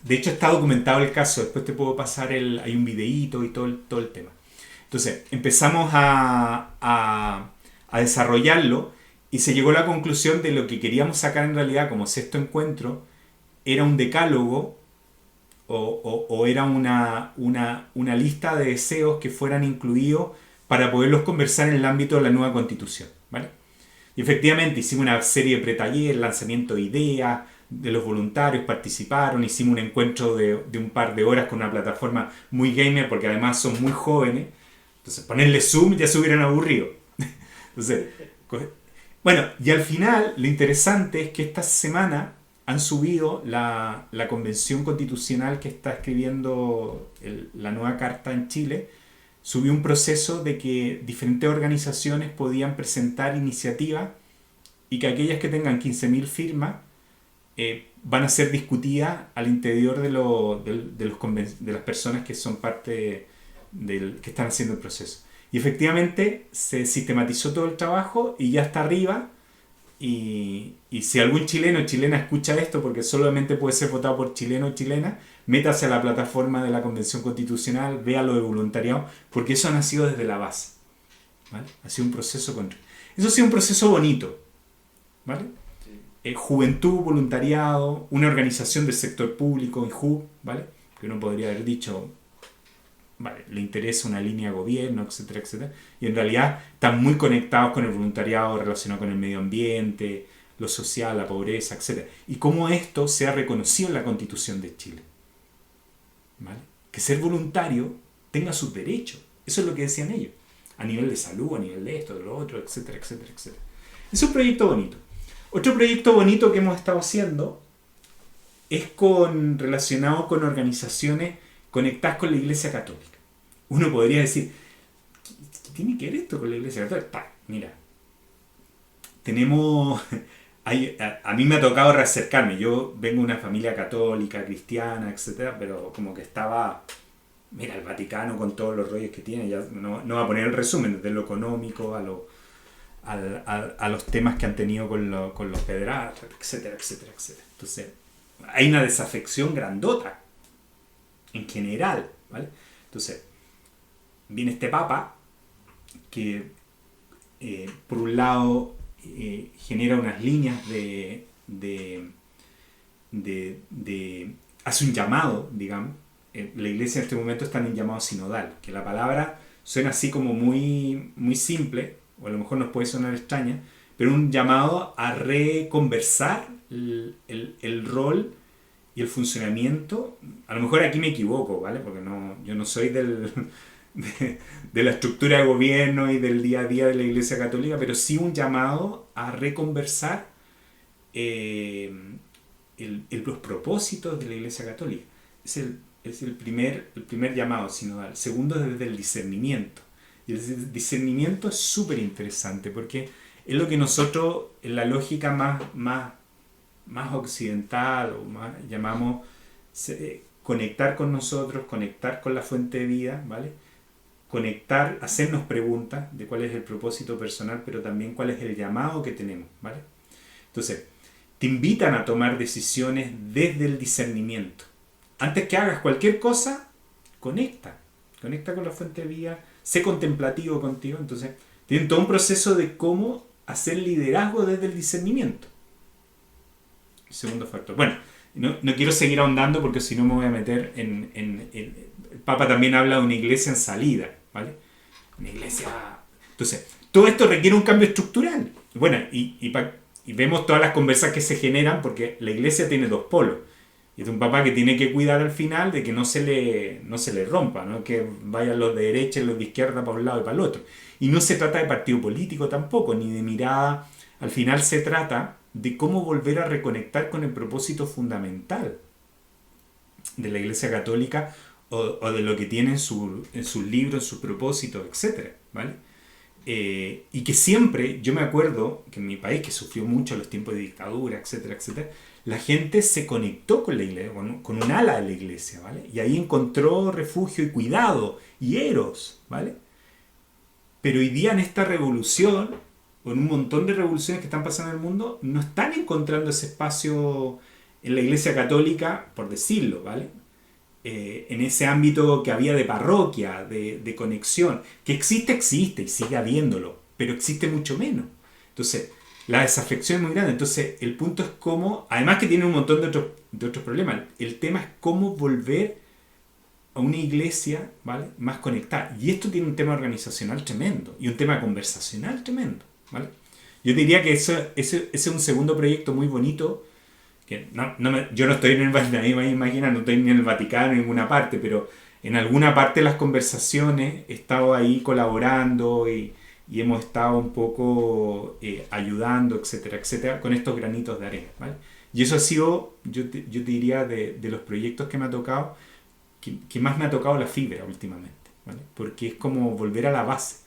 hecho, está documentado el caso. Después te puedo pasar hay un videíto y todo el tema. Entonces, empezamos a desarrollarlo y se llegó a la conclusión de lo que queríamos sacar en realidad como sexto encuentro era un decálogo o era una lista de deseos que fueran incluidos para poderlos conversar en el ámbito de la nueva Constitución, ¿vale? Y efectivamente hicimos una serie de pretalleres, lanzamiento de ideas, de los voluntarios participaron, hicimos un encuentro de un par de horas con una plataforma muy gamer, porque además son muy jóvenes, entonces ponerle Zoom ya se hubieran aburrido. Entonces, bueno, y al final lo interesante es que esta semana han subido la convención constitucional que está escribiendo la nueva carta en Chile, subió un proceso de que diferentes organizaciones podían presentar iniciativas y que aquellas que tengan 15.000 firmas van a ser discutidas al interior de las personas que son parte que están haciendo el proceso. Y efectivamente se sistematizó todo el trabajo y ya está arriba. Y si algún chileno o chilena escucha esto, porque solamente puede ser votado por chileno o chilena, métase a la plataforma de la Convención Constitucional, vea lo de voluntariado, porque eso ha nacido desde la base, ¿vale? Ha sido un proceso eso ha sido un proceso bonito, ¿vale? Sí. Juventud, voluntariado, una organización del sector público, INJU, ¿vale? Que uno podría haber dicho, vale, le interesa una línea de gobierno, etcétera, etcétera. Y en realidad están muy conectados con el voluntariado relacionado con el medio ambiente, lo social, la pobreza, etcétera. Y cómo esto se ha reconocido en la Constitución de Chile, ¿vale? Que ser voluntario tenga sus derechos. Eso es lo que decían ellos. A nivel de salud, a nivel de esto, de lo otro, etcétera, etcétera, etcétera. Es un proyecto bonito. Otro proyecto bonito que hemos estado haciendo es relacionado con organizaciones conectadas con la Iglesia Católica. Uno podría decir, ¿qué tiene que ver esto con la Iglesia Católica? Mira, a mí me ha tocado reacercarme. Yo vengo de una familia católica, cristiana, etcétera, pero como que estaba, mira, el Vaticano con todos los rollos que tiene, ya no va a poner el resumen, desde lo económico a los temas que han tenido con los pederastas, etcétera, etcétera, etcétera. Entonces, hay una desafección grandota en general, ¿vale? Entonces, viene este Papa que por un lado genera unas líneas hace un llamado, digamos. La iglesia en este momento está en un llamado sinodal, que la palabra suena así como muy, muy simple, o a lo mejor nos puede sonar extraña, pero un llamado a reconversar el rol y el funcionamiento. A lo mejor aquí me equivoco, ¿vale? Porque yo no soy de la estructura de gobierno y del día a día de la Iglesia Católica, pero sí un llamado a reconversar los propósitos de la Iglesia Católica. Es el primer llamado sinodal. Segundo, desde el discernimiento. Y el discernimiento es súper interesante porque es lo que nosotros, en la lógica más occidental, o más llamamos conectar con nosotros, conectar con la fuente de vida, ¿vale? Conectar, hacernos preguntas de cuál es el propósito personal, pero también cuál es el llamado que tenemos, ¿vale? Entonces, te invitan a tomar decisiones desde el discernimiento. Antes que hagas cualquier cosa, conecta con la fuente de vida, sé contemplativo contigo. Entonces, tienen todo un proceso de cómo hacer liderazgo desde el discernimiento. Segundo factor. Bueno, no quiero seguir ahondando porque si no me voy a meter el Papa también habla de una iglesia en salida, ¿vale? Una iglesia... Entonces, todo esto requiere un cambio estructural. Bueno, y vemos todas las conversas que se generan porque la iglesia tiene dos polos. Y es un papá que tiene que cuidar al final de que no se le rompa, ¿no? Que vayan los de derecha y los de izquierda para un lado y para el otro. Y no se trata de partido político tampoco, ni de mirada. Al final se trata de cómo volver a reconectar con el propósito fundamental de la Iglesia Católica o de lo que tiene en sus libros, en sus propósitos, etcétera, ¿vale? Y que siempre, yo me acuerdo que en mi país, que sufrió mucho los tiempos de dictadura, etcétera, etcétera, la gente se conectó con la iglesia, con un ala de la iglesia, ¿vale? Y ahí encontró refugio y cuidado y eros, ¿vale? Pero hoy día en esta revolución, o en un montón de revoluciones que están pasando en el mundo, no están encontrando ese espacio en la iglesia católica, por decirlo, ¿vale? En ese ámbito que había de parroquia, de conexión, que existe y sigue habiéndolo, pero existe mucho menos. Entonces, la desafección es muy grande. Entonces, el punto es cómo, además que tiene un montón de otros problemas, el tema es cómo volver a una iglesia, ¿vale?, más conectada. Y esto tiene un tema organizacional tremendo y un tema conversacional tremendo, ¿vale? Yo diría que ese es un segundo proyecto muy bonito. Que yo no estoy en el Vaticano, nadie me imagina, no estoy ni en el Vaticano, en ninguna parte, pero en alguna parte de las conversaciones he estado ahí colaborando y hemos estado un poco ayudando, etcétera, etcétera, con estos granitos de arena, ¿vale? Y eso ha sido, yo te diría, de los proyectos que me ha tocado, que más me ha tocado la fibra últimamente, ¿vale? Porque es como volver a la base,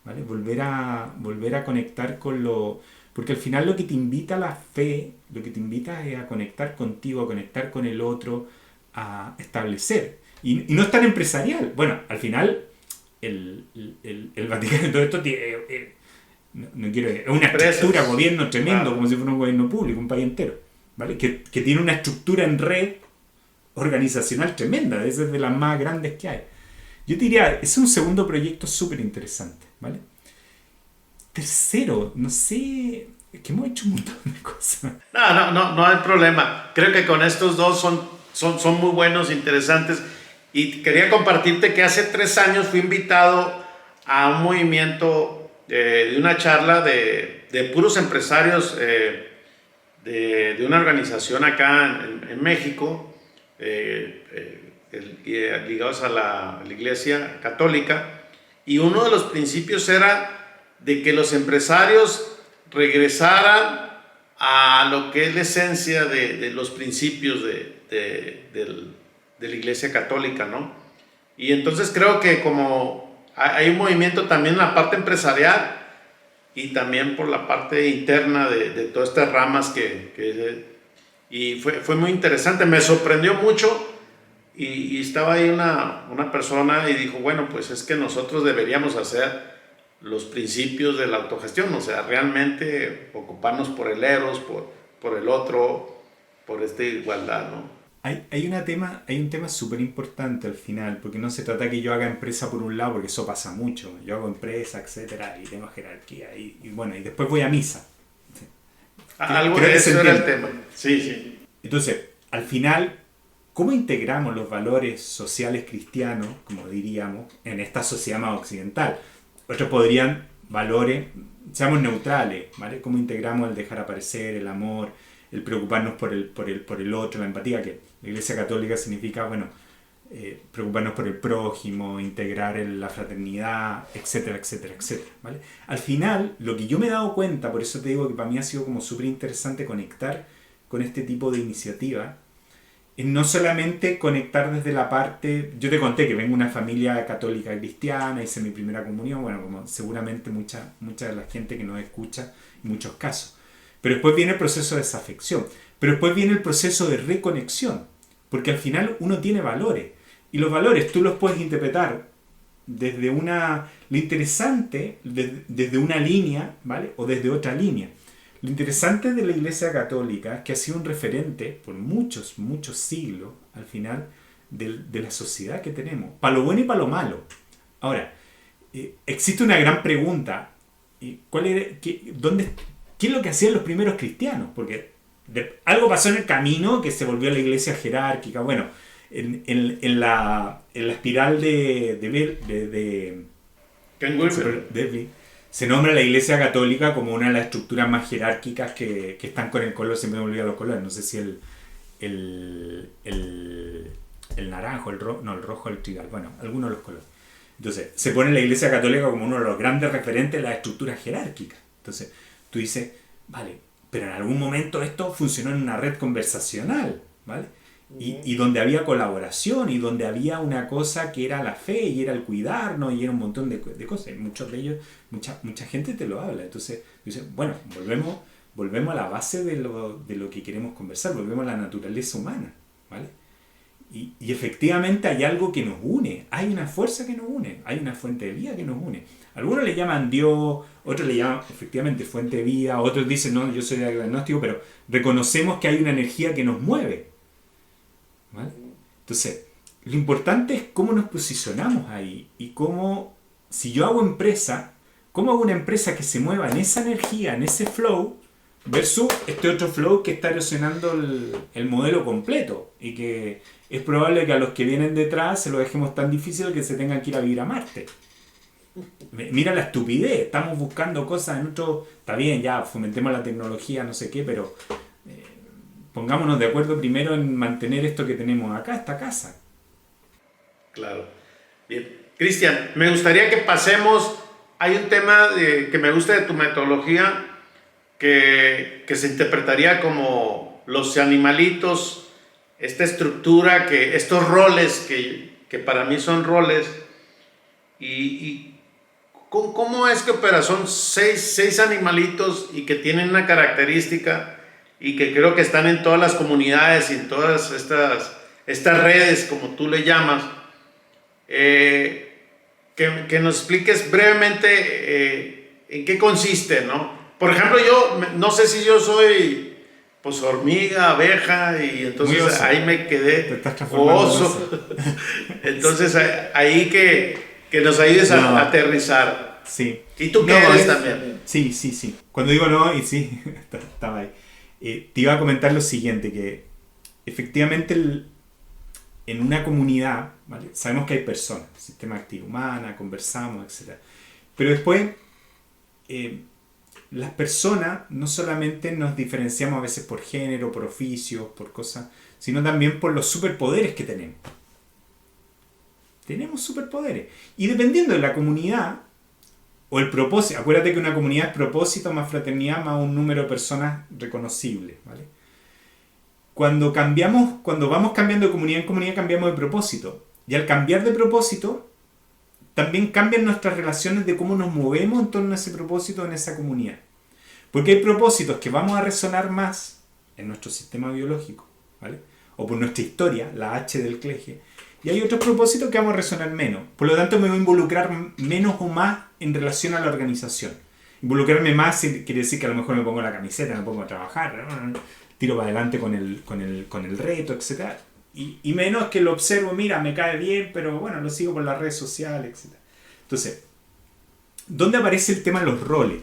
¿vale? Volver a conectar con lo... Porque al final lo que te invita a la fe, lo que te invita es a conectar contigo, a conectar con el otro, a establecer. Y no es tan empresarial. Bueno, al final el Vaticano en todo esto tiene, no quiero, es una estructura, gobierno tremendo, claro, como si fuera un gobierno público, un país entero, ¿vale? Que tiene una estructura en red organizacional tremenda, es de las más grandes que hay. Yo diría, es un segundo proyecto súper interesante, ¿vale? Tercero, no sé, es que hemos hecho un montón de cosas. No hay problema. Creo que con estos dos son muy buenos, interesantes. Y quería compartirte que hace 3 años fui invitado a un movimiento de una charla de puros empresarios de una organización acá en México, ligados a la Iglesia Católica. Y uno de los principios era de que los empresarios regresaran a lo que es la esencia de los principios de la Iglesia Católica, ¿no? Y entonces creo que como hay un movimiento también en la parte empresarial y también por la parte interna de todas estas ramas y fue muy interesante, me sorprendió mucho. Y estaba ahí una persona y dijo, bueno, pues es que nosotros deberíamos hacer los principios de la autogestión, o sea, realmente ocuparnos por el eros, por el otro, por esta igualdad, ¿no? Hay un tema súper importante al final, porque no se trata que yo haga empresa por un lado, porque eso pasa mucho. Yo hago empresa, etcétera, y tengo jerarquía, y bueno, y después voy a misa. Algo de eso era el tema. Sí. Entonces, al final, ¿cómo integramos los valores sociales cristianos, como diríamos, en esta sociedad más occidental? Otros podrían valores, seamos neutrales, ¿vale? ¿Cómo integramos el dejar aparecer, el amor, el preocuparnos por el otro, la empatía? Que la Iglesia Católica significa, bueno, preocuparnos por el prójimo, integrar la fraternidad, etcétera, etcétera, etcétera, ¿vale? Al final, lo que yo me he dado cuenta, por eso te digo que para mí ha sido como súper interesante conectar con este tipo de iniciativa, es no solamente conectar desde la parte... Yo te conté que vengo de una familia católica cristiana, hice mi primera comunión, bueno, como seguramente mucha de la gente que nos escucha, en muchos casos. Pero después viene el proceso de desafección, pero después viene el proceso de reconexión, porque al final uno tiene valores, y los valores tú los puedes interpretar desde lo interesante, desde una línea, ¿vale? O desde otra línea. Lo interesante de la Iglesia Católica es que ha sido un referente por muchos siglos, al final, de la sociedad que tenemos, para lo bueno y para lo malo. Ahora, existe una gran pregunta, ¿qué es lo que hacían los primeros cristianos? Porque algo pasó en el camino que se volvió la Iglesia jerárquica. Bueno, en la espiral de Ken Wilber se nombra la Iglesia Católica como una de las estructuras más jerárquicas que están con el color, siempre me olvido los colores, no sé si el el naranjo, no, el rojo, el trigal, bueno, algunos de los colores. Entonces, se pone la Iglesia Católica como uno de los grandes referentes de las estructuras jerárquicas. Entonces, tú dices, vale, pero en algún momento esto funcionó en una red conversacional, ¿vale? Y donde había colaboración, y donde había una cosa que era la fe, y era el cuidarnos, y era un montón de cosas. Y muchos de ellos, mucha gente te lo habla. Entonces, dices, bueno, volvemos a la base de lo que queremos conversar, volvemos a la naturaleza humana, ¿vale? Y efectivamente hay algo que nos une, hay una fuerza que nos une, hay una fuente de vida que nos une. Algunos le llaman Dios, otros le llaman efectivamente fuente de vida, otros dicen, no, yo soy agnóstico, pero reconocemos que hay una energía que nos mueve, ¿vale? Entonces, lo importante es cómo nos posicionamos ahí y cómo, si yo hago empresa, cómo hago una empresa que se mueva en esa energía, en ese flow, versus este otro flow que está erosionando el modelo completo y que es probable que a los que vienen detrás se lo dejemos tan difícil que se tengan que ir a vivir a Marte. Mira la estupidez, estamos buscando cosas en otro... Está bien, ya fomentemos la tecnología, no sé qué, pero pongámonos de acuerdo primero en mantener esto que tenemos acá, esta casa. Claro. Bien. Cristian, me gustaría que pasemos... Hay un tema que me gusta de tu metodología que se interpretaría como los animalitos, esta estructura, estos roles que para mí son roles, y ¿cómo es que opera? Son seis animalitos y que tienen una característica y que creo que están en todas las comunidades y en todas estas redes, como tú le llamas. Que nos expliques brevemente en qué consiste, ¿no? Por ejemplo, yo no sé si yo soy pues hormiga, abeja, y entonces ahí me quedé, oso. Entonces ahí que nos ayudes a aterrizar. Sí. ¿Y tú qué eres también? Sí. Cuando digo no, y sí, estaba ahí. Te iba a comentar lo siguiente, que efectivamente en una comunidad, ¿vale? Sabemos que hay personas, sistema de actividad humana, conversamos, etc. Pero después, las personas no solamente nos diferenciamos a veces por género, por oficios, por cosas, sino también por los superpoderes que tenemos. Tenemos superpoderes. Y dependiendo de la comunidad, o el propósito, acuérdate que una comunidad es propósito más fraternidad más un número de personas reconocibles, ¿vale? Cuando vamos cambiando de comunidad en comunidad, cambiamos de propósito. Y al cambiar de propósito, también cambian nuestras relaciones de cómo nos movemos en torno a ese propósito en esa comunidad. Porque hay propósitos que vamos a resonar más en nuestro sistema biológico, ¿vale? O por nuestra historia, la H del Cleje. Y hay otros propósitos que vamos a resonar menos. Por lo tanto, me voy a involucrar menos o más en relación a la organización. Involucrarme más quiere decir que a lo mejor me pongo la camiseta, me pongo a trabajar, tiro para adelante con el reto, etc. Y menos que lo observo, mira, me cae bien, pero bueno, lo sigo por las redes sociales, etc. Entonces, ¿dónde aparece el tema de los roles?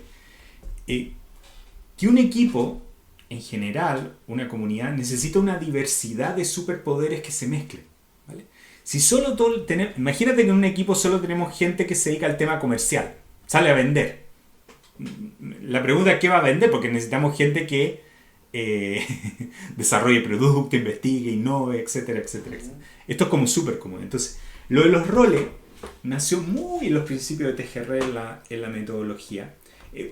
Que un equipo, en general, una comunidad, necesita una diversidad de superpoderes que se mezclen, ¿vale? Si solo imagínate que en un equipo solo tenemos gente que se dedica al tema comercial, sale a vender. La pregunta es ¿qué va a vender? Porque necesitamos gente que desarrolle producto, investigue, innove, etcétera, etcétera, etcétera. Esto es como súper común. Entonces, lo de los roles nació muy en los principios de TGR en la metodología.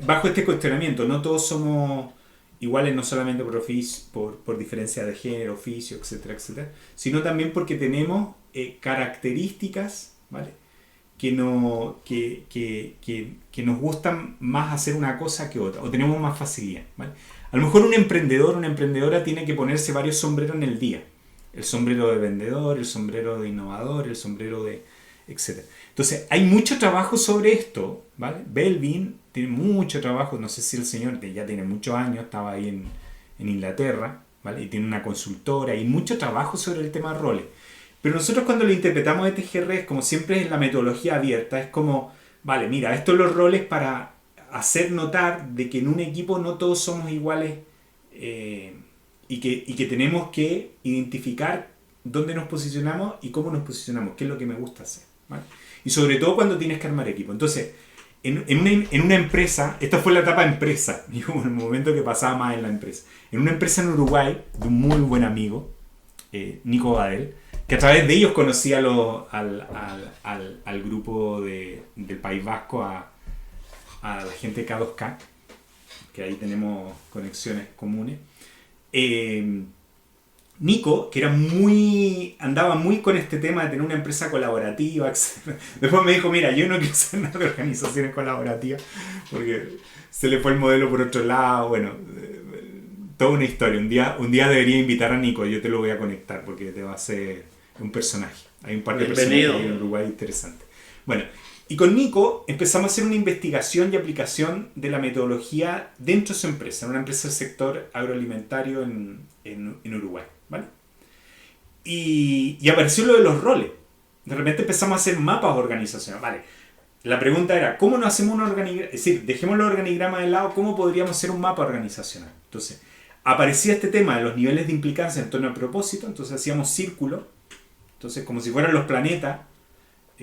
Bajo este cuestionamiento, no todos somos iguales, no solamente por diferencia de género, oficio, etcétera, etcétera, sino también porque tenemos características, ¿vale? Que nos gustan más hacer una cosa que otra, o tenemos más facilidad, ¿vale? A lo mejor un emprendedor, una emprendedora tiene que ponerse varios sombreros en el día. El sombrero de vendedor, el sombrero de innovador, el sombrero de... etcétera. Entonces, hay mucho trabajo sobre esto, ¿vale? Belvin tiene mucho trabajo, no sé si el señor ya tiene muchos años, estaba ahí en Inglaterra, ¿vale? Y tiene una consultora y mucho trabajo sobre el tema de roles. Pero nosotros cuando lo interpretamos de TGR, es como siempre en la metodología abierta, es como, vale, mira, estos son los roles para hacer notar de que en un equipo no todos somos iguales y que tenemos que identificar dónde nos posicionamos y cómo nos posicionamos, qué es lo que me gusta hacer, ¿vale? Y sobre todo cuando tienes que armar equipo. Entonces, en una empresa, esta fue la etapa empresa, digo, el momento que pasaba más en la empresa. En una empresa en Uruguay, de un muy buen amigo, Nico Badel, que a través de ellos conocí al grupo del País Vasco, a la gente de K2K, que ahí tenemos conexiones comunes. Nico, que andaba muy con este tema de tener una empresa colaborativa, etc. Después me dijo, mira, yo no quiero hacer nada de organizaciones colaborativas, porque se le fue el modelo por otro lado. Bueno, toda una historia. Un día debería invitar a Nico, yo te lo voy a conectar, porque te va a ser un personaje. Hay un par de personajes en Uruguay interesantes. Bueno, y con Nico empezamos a hacer una investigación y aplicación de la metodología dentro de su empresa, en una empresa del sector agroalimentario en Uruguay, ¿vale? Y apareció lo de los roles. De repente empezamos a hacer mapas organizacionales, ¿vale? La pregunta era, ¿cómo no hacemos un organigrama? Es decir, dejemos los organigramas de lado, ¿cómo podríamos hacer un mapa organizacional? Entonces, aparecía este tema de los niveles de implicancia en torno al propósito, entonces hacíamos círculos, entonces como si fueran los planetas,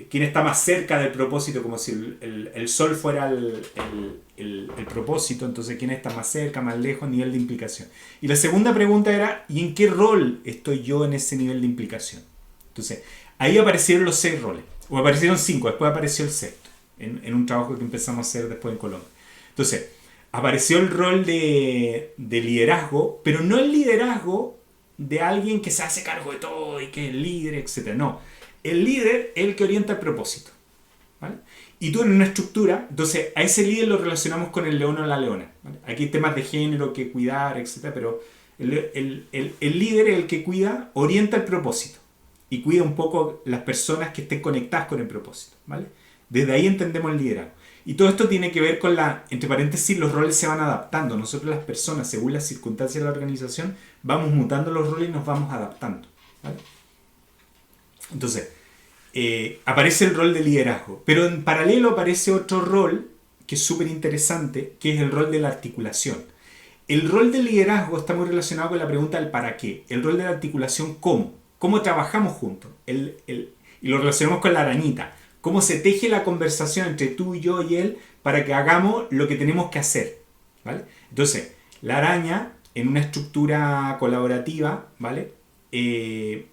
quién está más cerca del propósito, como si el Sol fuera el propósito, entonces quién está más cerca, más lejos, nivel de implicación. Y la segunda pregunta era, ¿y en qué rol estoy yo en ese nivel de implicación? Entonces, ahí aparecieron los 6 roles, o aparecieron 5, después apareció el sexto, en un trabajo que empezamos a hacer después en Colombia. Entonces, apareció el rol de liderazgo, pero no el liderazgo de alguien que se hace cargo de todo y que es el líder, etc. No. El líder es el que orienta el propósito, ¿vale? Y tú en una estructura, entonces a ese líder lo relacionamos con el león o la leona, ¿vale? Aquí hay temas de género que cuidar, etc. Pero el líder es el que cuida, orienta el propósito y cuida un poco las personas que estén conectadas con el propósito, ¿vale? Desde ahí entendemos el liderazgo. Y todo esto tiene que ver con entre paréntesis, los roles se van adaptando. Nosotros las personas, según las circunstancias de la organización, vamos mutando los roles y nos vamos adaptando, ¿vale? Entonces, aparece el rol de liderazgo, pero en paralelo aparece otro rol que es súper interesante, que es el rol de la articulación. El rol de liderazgo está muy relacionado con la pregunta del para qué. El rol de la articulación, ¿cómo trabajamos juntos? Y lo relacionamos con la arañita. ¿Cómo se teje la conversación entre tú, yo y él para que hagamos lo que tenemos que hacer? ¿Vale? Entonces, la araña, en una estructura colaborativa, ¿vale?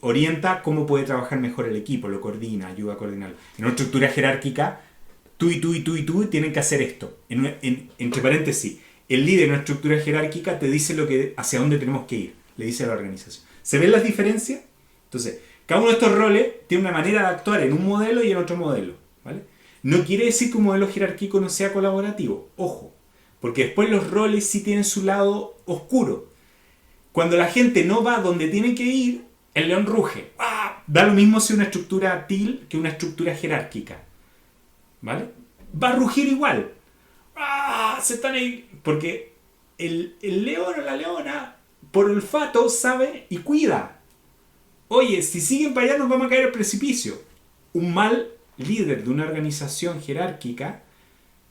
Orienta cómo puede trabajar mejor el equipo, lo coordina, ayuda a coordinarlo. En una estructura jerárquica, tú y tú y tú y tú tienen que hacer esto. Entre paréntesis, el líder en una estructura jerárquica te dice hacia dónde tenemos que ir, le dice a la organización. ¿Se ven las diferencias? Entonces, cada uno de estos roles tiene una manera de actuar en un modelo y en otro modelo, ¿vale? No quiere decir que un modelo jerárquico no sea colaborativo, ojo, porque después los roles sí tienen su lado oscuro. Cuando la gente no va donde tiene que ir, el león ruge. ¡Ah! Da lo mismo si una estructura TIL que una estructura jerárquica, ¿vale? Va a rugir igual. ¡Ah! Se están ahí. Porque el león o la leona, por olfato, sabe y cuida. Oye, si siguen para allá nos vamos a caer al precipicio. Un mal líder de una organización jerárquica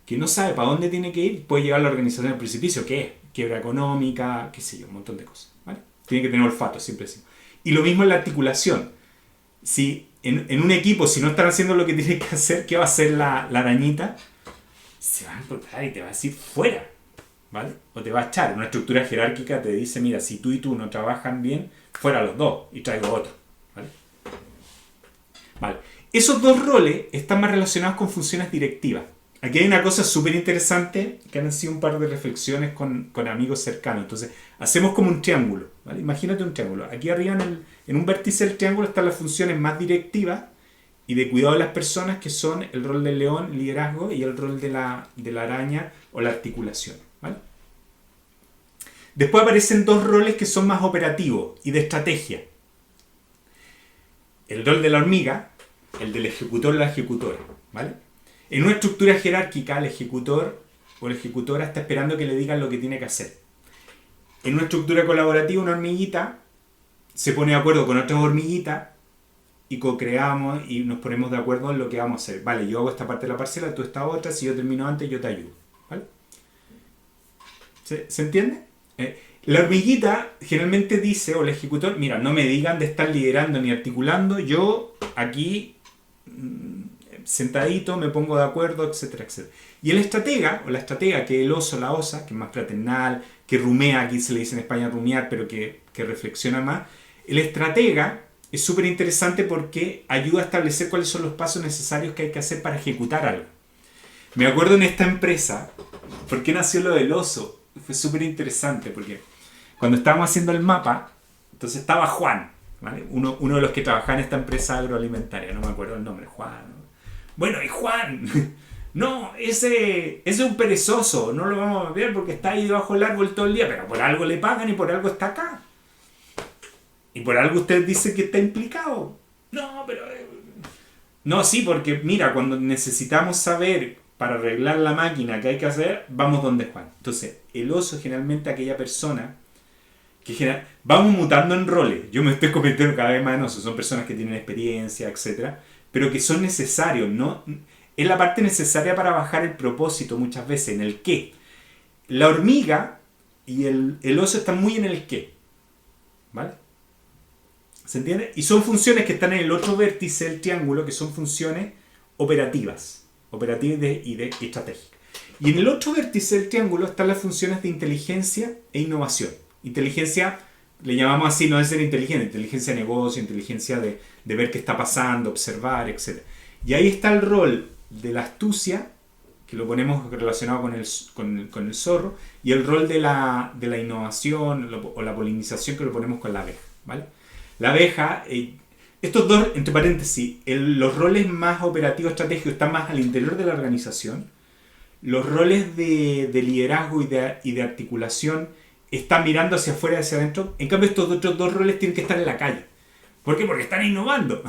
que no sabe para dónde tiene que ir puede llevar a la organización al precipicio. ¿Qué es? Quiebra económica, qué sé yo, un montón de cosas, ¿vale? Tiene que tener olfato, siempre decimos. Y lo mismo en la articulación. Si en un equipo, si no están haciendo lo que tienen que hacer, ¿qué va a hacer la arañita? Se va a encontrar y te va a decir fuera, ¿vale? O te va a echar. Una estructura jerárquica te dice, mira, si tú y tú no trabajan bien, fuera los dos y traigo otro, ¿vale? Vale. Esos dos roles están más relacionados con funciones directivas. Aquí hay una cosa súper interesante que han sido un par de reflexiones con amigos cercanos. Entonces, hacemos como un triángulo, ¿vale? Imagínate un triángulo. Aquí arriba en un vértice del triángulo están las funciones más directivas y de cuidado de las personas, que son el rol del león, liderazgo, y el rol de la araña o la articulación, ¿vale? Después aparecen dos roles que son más operativos y de estrategia. El rol de la hormiga, el del ejecutor o la ejecutora, ¿vale? En una estructura jerárquica, el ejecutor o la ejecutora está esperando que le digan lo que tiene que hacer. En una estructura colaborativa, una hormiguita se pone de acuerdo con otras hormiguitas y co-creamos y nos ponemos de acuerdo en lo que vamos a hacer. Vale, yo hago esta parte de la parcela, tú esta otra, si yo termino antes, yo te ayudo, ¿vale? ¿Se entiende? La hormiguita generalmente dice, o el ejecutor, mira, no me digan de estar liderando ni articulando, yo aquí sentadito me pongo de acuerdo, etcétera, etcétera. Y el estratega, o la estratega, que es el oso, la osa, que es más fraternal, que rumea, aquí se le dice en España rumiar, pero que reflexiona más, El estratega es súper interesante porque ayuda a establecer cuáles son los pasos necesarios que hay que hacer para ejecutar algo. Me acuerdo en esta empresa, ¿por qué nació lo del oso? Fue súper interesante porque cuando estábamos haciendo el mapa, entonces estaba Juan, ¿vale? Uno de los que trabajaba en esta empresa agroalimentaria, no me acuerdo el nombre, Juan. Bueno, y Juan, no, ese es un perezoso, no lo vamos a ver porque está ahí debajo del árbol todo el día, pero por algo le pagan y por algo está acá. Y por algo usted dice que está implicado. No, pero... No, sí, porque mira, cuando necesitamos saber para arreglar la máquina que hay que hacer, vamos donde Juan. Entonces, el oso es generalmente aquella persona que vamos mutando en roles. Yo me estoy convirtiendo cada vez más en oso. Son personas que tienen experiencia, etcétera, pero que son necesarios, ¿no? Es la parte necesaria para bajar el propósito muchas veces, en el qué. La hormiga y el oso están muy en el qué. ¿Vale? ¿Se entiende? Y son funciones que están en el otro vértice del triángulo, que son funciones operativas y estratégicas. Y en el otro vértice del triángulo están las funciones de inteligencia e innovación. Inteligencia, le llamamos así, no es ser inteligente, inteligencia de negocio, inteligencia de ver qué está pasando, observar, etc. Y ahí está el rol de la astucia, que lo ponemos relacionado con el zorro, y el rol de la innovación o la polinización, que lo ponemos con la abeja, ¿vale? La abeja, estos dos, entre paréntesis, los roles más operativos estratégicos están más al interior de la organización. Los roles de liderazgo y de articulación están mirando hacia afuera y hacia adentro. En cambio, estos otros dos roles tienen que estar en la calle. ¿Por qué? Porque están innovando.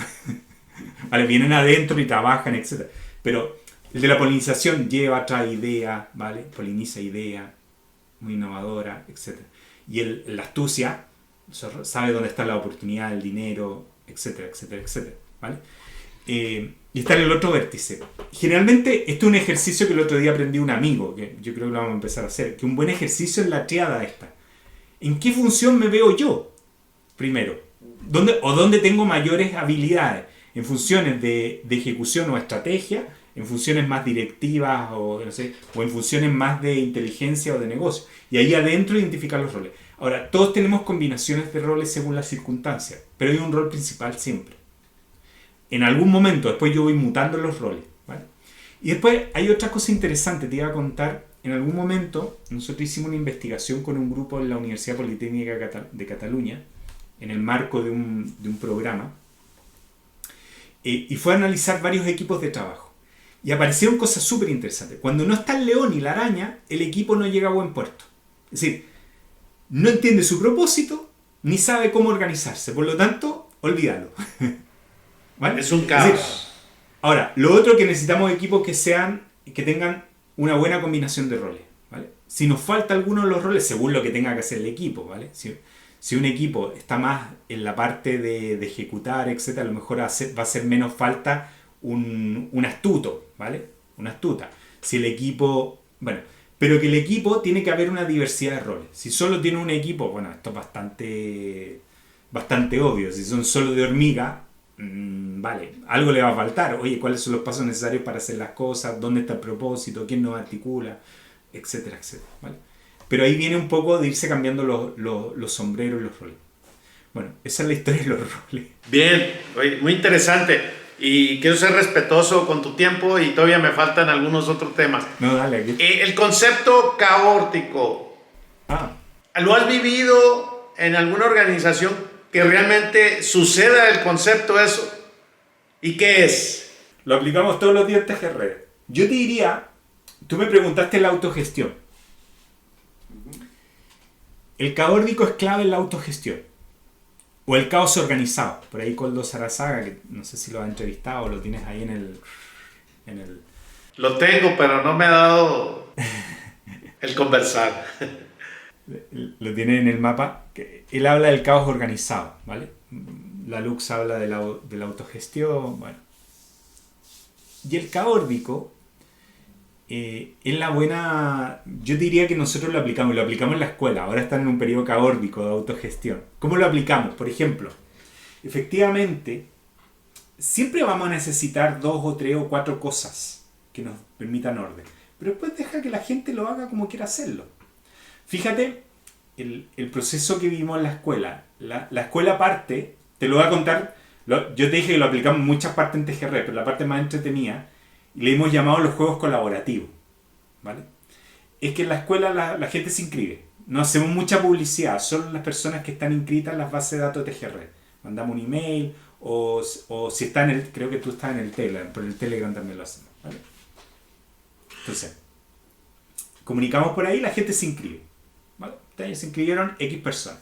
Vale, vienen adentro y trabajan, etc. Pero el de la polinización trae idea, ¿vale? Poliniza idea, muy innovadora, etc. Y la astucia sabe dónde está la oportunidad, el dinero, etcétera, etcétera, etcétera, ¿vale? Y está en el otro vértice. Generalmente, este es un ejercicio que el otro día aprendí un amigo, que yo creo que lo vamos a empezar a hacer, que un buen ejercicio es la triada esta. ¿En qué función me veo yo? Primero. ¿Dónde tengo mayores habilidades? En funciones de ejecución o estrategia, en funciones más directivas o en funciones más de inteligencia o de negocio. Y ahí adentro identificar los roles. Ahora, todos tenemos combinaciones de roles según las circunstancias, pero hay un rol principal siempre. En algún momento, después yo voy mutando los roles, ¿vale? Y después hay otra cosa interesante, te iba a contar. En algún momento, nosotros hicimos una investigación con un grupo en la Universidad Politécnica de Cataluña, en el marco de un programa, y fue a analizar varios equipos de trabajo. Y aparecieron cosas súper interesantes. Cuando no está el león y la araña, el equipo no llega a buen puerto. Es decir, no entiende su propósito, ni sabe cómo organizarse. Por lo tanto, olvídalo. ¿Vale? Es un caos. Es decir, ahora, lo otro que necesitamos equipos que tengan una buena combinación de roles, ¿vale? Si nos falta alguno de los roles, según lo que tenga que hacer el equipo, ¿vale? Si un equipo está más en la parte de ejecutar, etc., a lo mejor va a hacer menos falta un astuto, ¿vale? Una astuta. Si el equipo... Bueno, pero que el equipo tiene que haber una diversidad de roles. Si solo tiene un equipo, bueno, esto es bastante obvio. Si son solo de hormiga, vale, algo le va a faltar. Oye, ¿cuáles son los pasos necesarios para hacer las cosas? ¿Dónde está el propósito? ¿Quién nos articula? Etcétera, etcétera, ¿vale? Pero ahí viene un poco de irse cambiando los sombreros y los roles. Bueno, esa es la historia de los roles. Bien, oye, muy interesante. Y quiero ser respetuoso con tu tiempo y todavía me faltan algunos otros temas. No, dale. Aquí. El concepto caótico. ¿Lo has vivido en alguna organización que realmente suceda el concepto eso? ¿Y qué es? Lo aplicamos todos los días en TGR. Yo te diría, tú me preguntaste la autogestión. El caótico es clave en la autogestión. O el caos organizado. Por ahí Koldo Sarazaga, que no sé si lo has entrevistado o lo tienes ahí en el... Lo tengo, pero no me ha dado el conversar. Lo tiene en el mapa. Él habla del caos organizado, ¿vale? La Lux habla de la autogestión, bueno. Y el caórdico es la buena... Yo diría que nosotros lo aplicamos en la escuela. Ahora están en un periodo caórdico de autogestión. ¿Cómo lo aplicamos? Por ejemplo, efectivamente, siempre vamos a necesitar 2 o 3 o 4 cosas que nos permitan orden. Pero después deja que la gente lo haga como quiera hacerlo. Fíjate, el proceso que vivimos en la escuela. La escuela parte, te lo voy a contar, yo te dije que lo aplicamos en muchas partes en TGR, pero la parte más entretenida, le hemos llamado los juegos colaborativos, ¿vale? Es que en la escuela la gente se inscribe. No hacemos mucha publicidad, solo las personas que están inscritas en las bases de datos de TGR. Mandamos un email o si está en el, creo que tú estás en el Telegram, pero en el Telegram también lo hacemos, ¿vale? Entonces, comunicamos por ahí, la gente se inscribe, ¿vale? Entonces, se inscribieron X personas.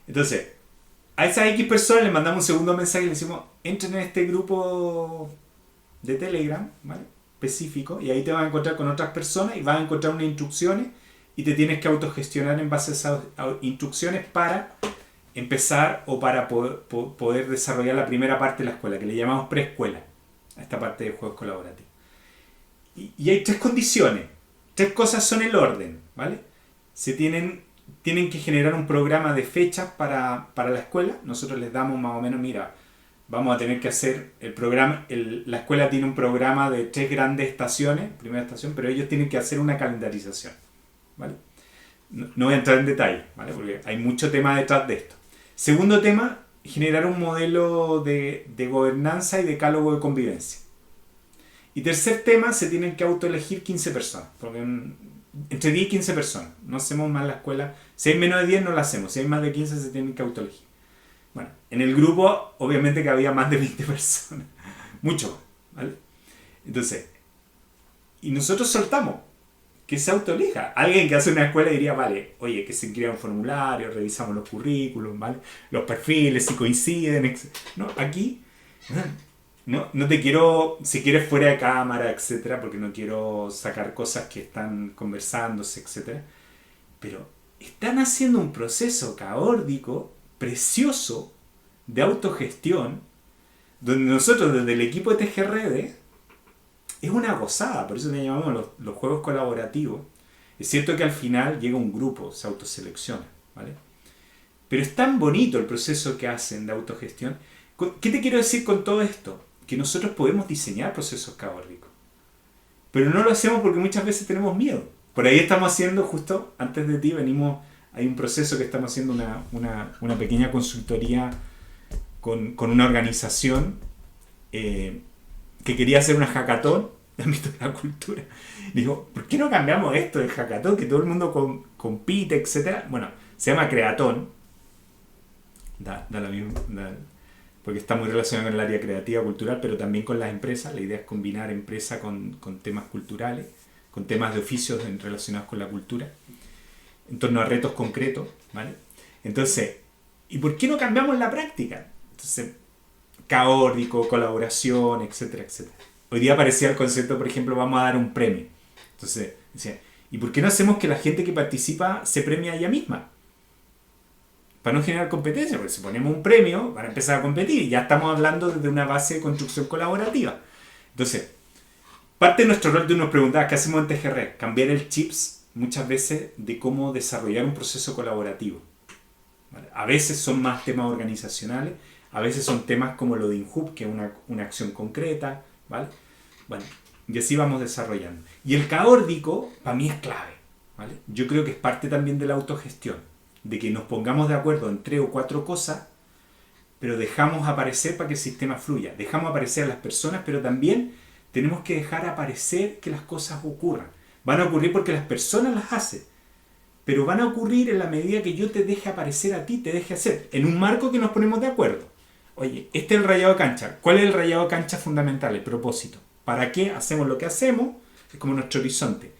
Entonces, a esas X personas les mandamos un segundo mensaje y les decimos, entren en este grupo de Telegram, ¿vale? Específico, y ahí te vas a encontrar con otras personas y vas a encontrar unas instrucciones y te tienes que autogestionar en base a esas instrucciones para empezar o para poder desarrollar la primera parte de la escuela, que le llamamos preescuela, a esta parte de juegos colaborativos. Y hay 3 condiciones, 3 cosas son el orden, ¿vale? Tienen que generar un programa de fechas para la escuela. Nosotros les damos más o menos, mira, vamos a tener que hacer el programa, la escuela tiene un programa de 3 grandes estaciones, primera estación, pero ellos tienen que hacer una calendarización, ¿vale? No voy a entrar en detalle, ¿vale? Porque hay mucho tema detrás de esto. Segundo tema, generar un modelo de gobernanza y decálogo de convivencia. Y tercer tema, se tienen que autoelegir 15 personas, porque entre 10 y 15 personas. No hacemos más la escuela. Si hay menos de 10 no la hacemos, si hay más de 15 se tienen que autoelegir. Bueno, en el grupo obviamente que había más de 20 personas. Mucho, ¿vale? Entonces, y nosotros soltamos que se autoelija. Alguien que hace una escuela diría, vale, oye, que se inscriba un formulario, revisamos los currículums, ¿vale? Los perfiles, si coinciden, etc. No, aquí no te quiero, si quieres fuera de cámara, etcétera, porque no quiero sacar cosas que están conversándose, etcétera. Pero están haciendo un proceso caórdico, precioso, de autogestión, donde nosotros desde el equipo de TGRD es una gozada, por eso le llamamos los juegos colaborativos. Es cierto que al final llega un grupo, se autoselecciona, ¿vale? Pero es tan bonito el proceso que hacen de autogestión. ¿Qué te quiero decir con todo esto? Que nosotros podemos diseñar procesos caóticos, pero no lo hacemos porque muchas veces tenemos miedo. Por ahí estamos haciendo, justo antes de ti hay un proceso que estamos haciendo una pequeña consultoría con una organización que quería hacer una hackathon en el ámbito de la cultura. Digo, ¿por qué no cambiamos esto del hackathon? Que todo el mundo compite, etc. Bueno, se llama Creatón. Da la misma... porque está muy relacionado con el área creativa, cultural, pero también con las empresas. La idea es combinar empresa con temas culturales, con temas de oficios relacionados con la cultura, en torno a retos concretos, ¿vale? Entonces, ¿y por qué no cambiamos la práctica? Entonces, caótico, colaboración, etcétera, etcétera. Hoy día aparecía el concepto, por ejemplo, vamos a dar un premio. Entonces, decía, ¿y por qué no hacemos que la gente que participa se premie a ella misma? Para no generar competencia, porque si ponemos un premio, van a empezar a competir. Y ya estamos hablando desde una base de construcción colaborativa. Entonces, parte de nuestro rol de nos preguntar, ¿qué hacemos en TGR? Cambiar el chips muchas veces de cómo desarrollar un proceso colaborativo, ¿vale? A veces son más temas organizacionales, a veces son temas como lo de InHub, que es una acción concreta, ¿vale? Bueno, y así vamos desarrollando. Y el caórdico, para mí es clave, ¿vale? Yo creo que es parte también de la autogestión, de que nos pongamos de acuerdo en 3 o 4 cosas, pero dejamos aparecer para que el sistema fluya. Dejamos aparecer a las personas, pero también tenemos que dejar aparecer que las cosas ocurran. Van a ocurrir porque las personas las hacen, pero van a ocurrir en la medida que yo te deje aparecer a ti, te deje hacer, en un marco que nos ponemos de acuerdo. Oye, este es el rayado de cancha. ¿Cuál es el rayado de cancha fundamental? El propósito. ¿Para qué hacemos lo que hacemos? Es como nuestro horizonte.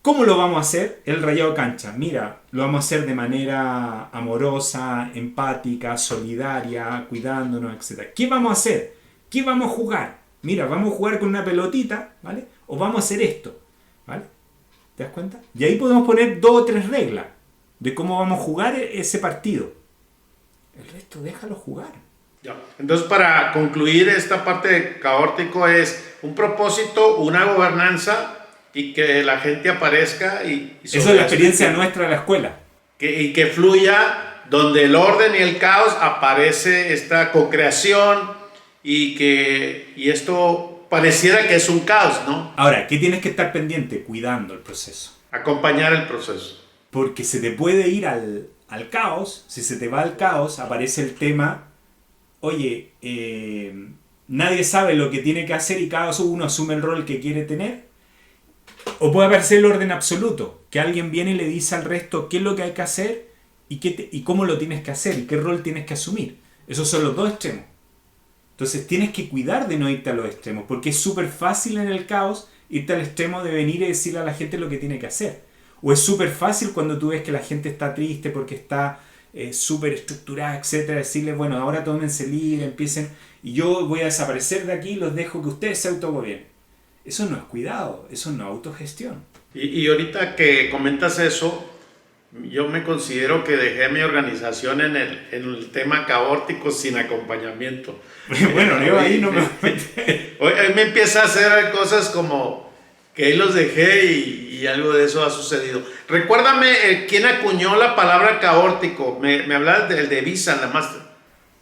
¿Cómo lo vamos a hacer? El rayado de cancha. Mira, lo vamos a hacer de manera amorosa, empática, solidaria, cuidándonos, etc. ¿Qué vamos a hacer? ¿Qué vamos a jugar? Mira, vamos a jugar con una pelotita, ¿vale? O vamos a hacer esto, ¿vale? ¿Te das cuenta? Y ahí podemos poner 2 o 3 reglas de cómo vamos a jugar ese partido. El resto, déjalo jugar. Entonces, para concluir esta parte de caótico es un propósito, una gobernanza y que la gente aparezca y eso es la experiencia nuestra de la escuela. Y que fluya donde el orden y el caos aparece esta co-creación y esto pareciera que es un caos, ¿no? Ahora, ¿qué tienes que estar pendiente? Cuidando el proceso. Acompañar el proceso. Porque se te puede ir al caos. Si se te va al caos, aparece el tema, oye, nadie sabe lo que tiene que hacer y cada uno asume el rol que quiere tener. O puede aparecer el orden absoluto, que alguien viene y le dice al resto qué es lo que hay que hacer y cómo lo tienes que hacer y qué rol tienes que asumir. Esos son los dos extremos. Entonces tienes que cuidar de no irte a los extremos, porque es súper fácil en el caos irte al extremo de venir y decirle a la gente lo que tiene que hacer. O es súper fácil cuando tú ves que la gente está triste porque está súper estructurada, etcétera, decirle, bueno, ahora tómense libre, empiecen, y yo voy a desaparecer de aquí, los dejo que ustedes se autogobiernen. Eso no es cuidado, eso no es autogestión. Y ahorita que comentas eso, yo me considero que dejé mi organización en el tema caótico sin acompañamiento. Bueno, yo ahí no me... Hoy me empieza a hacer cosas como que ahí los dejé y algo de eso ha sucedido. Recuérdame quién acuñó la palabra caótico. Me hablabas del de Visa, nada más.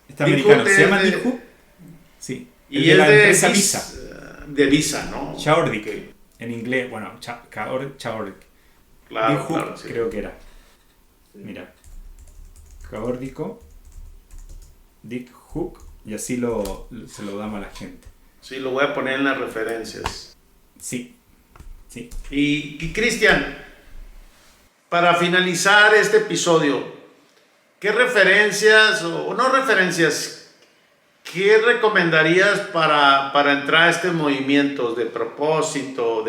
Está americano, ¿se llama Dick? Sí. Y es de empresa Visa. De Visa, ¿no? Chaordic. En inglés, bueno, Chaordic. Claro, claro, sí. Creo que era. Mira, caórdico, Dick Hook, y así se lo damos a la gente. Sí, lo voy a poner en las referencias. Sí, sí. Y Cristian, para finalizar este episodio, ¿qué referencias o no referencias, qué recomendarías para entrar a estos movimientos de propósito,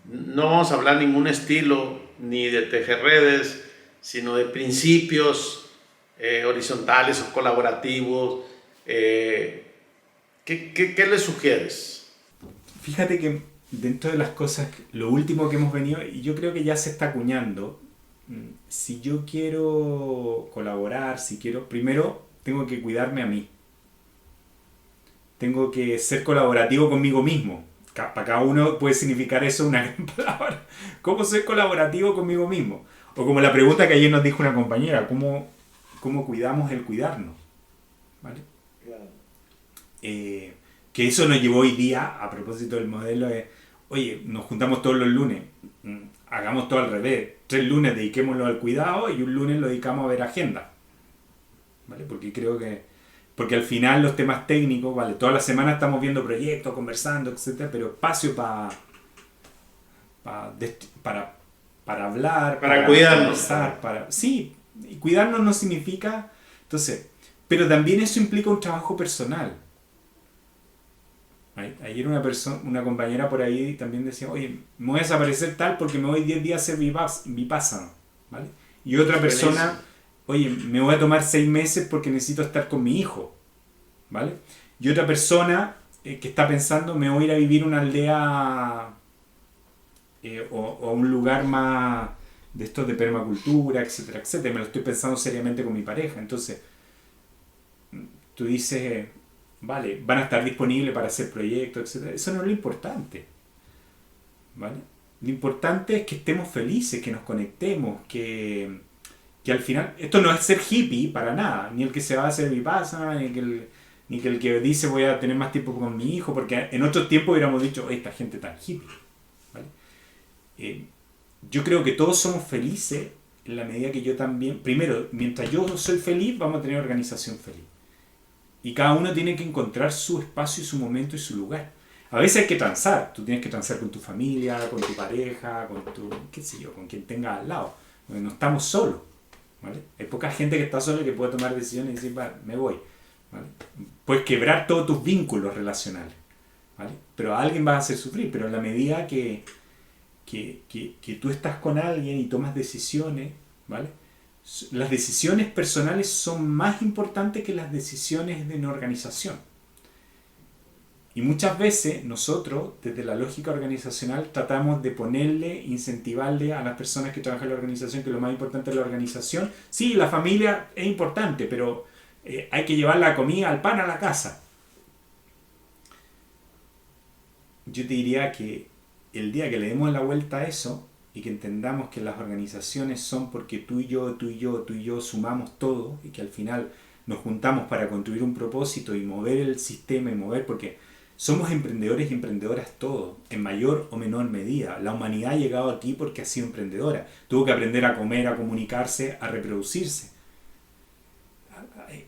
no vamos a hablar ningún estilo, ni de tejer redes, sino de principios horizontales o colaborativos? ¿Qué les sugieres? Fíjate que dentro de las cosas, lo último que hemos venido, y yo creo que ya se está acuñando, si yo quiero colaborar, primero tengo que cuidarme a mí. Tengo que ser colaborativo conmigo mismo. Para cada uno puede significar eso una gran palabra. ¿Cómo ser colaborativo conmigo mismo? O como la pregunta que ayer nos dijo una compañera, ¿cómo cuidamos el cuidarnos? ¿Vale? Claro. Que eso nos llevó hoy día, a propósito del modelo, oye, nos juntamos todos los lunes, hagamos todo al revés, 3 lunes dediquémoslo al cuidado y un lunes lo dedicamos a ver agenda. ¿Vale? Porque al final los temas técnicos, ¿vale? Toda la semana estamos viendo proyectos, conversando, etcétera, pero espacio para hablar, para cuidarnos. Sí, y cuidarnos no significa... Entonces, pero también eso implica un trabajo personal. Ayer una compañera por ahí también decía, oye, me voy a desaparecer tal porque me voy 10 días a hacer vipassana, ¿vale? Y otra persona, oye, me voy a tomar 6 meses porque necesito estar con mi hijo, ¿vale? Y otra persona que está pensando, me voy a ir a vivir a una aldea o un lugar más de estos de permacultura, etcétera, etcétera. Me lo estoy pensando seriamente con mi pareja. Entonces, tú dices, vale, van a estar disponibles para hacer proyectos, etcétera. Eso no es lo importante, ¿vale? Lo importante es que estemos felices, que nos conectemos, que al final, esto no es ser hippie para nada, ni el que se va a hacer vipassana, ni que el que dice voy a tener más tiempo con mi hijo, porque en otros tiempos hubiéramos dicho, esta gente tan hippie, ¿vale? Yo creo que todos somos felices en la medida que yo también, primero, mientras yo soy feliz, vamos a tener organización feliz. Y cada uno tiene que encontrar su espacio y su momento y su lugar. A veces hay que transar, tú tienes que transar con tu familia, con tu pareja, con quien tengas al lado, porque no estamos solos, ¿vale? Hay poca gente que está sola y que puede tomar decisiones y decir, vale, me voy, ¿vale? Puedes quebrar todos tus vínculos relacionales, ¿vale? Pero a alguien vas a hacer sufrir, pero en la medida que tú estás con alguien y tomas decisiones, ¿vale? Las decisiones personales son más importantes que las decisiones de una organización. Y muchas veces nosotros, desde la lógica organizacional, tratamos de incentivarle a las personas que trabajan en la organización que lo más importante es la organización. Sí, la familia es importante, pero hay que llevar la comida, al pan a la casa. Yo te diría que el día que le demos la vuelta a eso y que entendamos que las organizaciones son porque tú y yo sumamos todo y que al final nos juntamos para construir un propósito y mover el sistema y mover, porque Somos emprendedores y emprendedoras todos, en mayor o menor medida. La humanidad ha llegado aquí porque ha sido emprendedora. Tuvo que aprender a comer, a comunicarse, a reproducirse.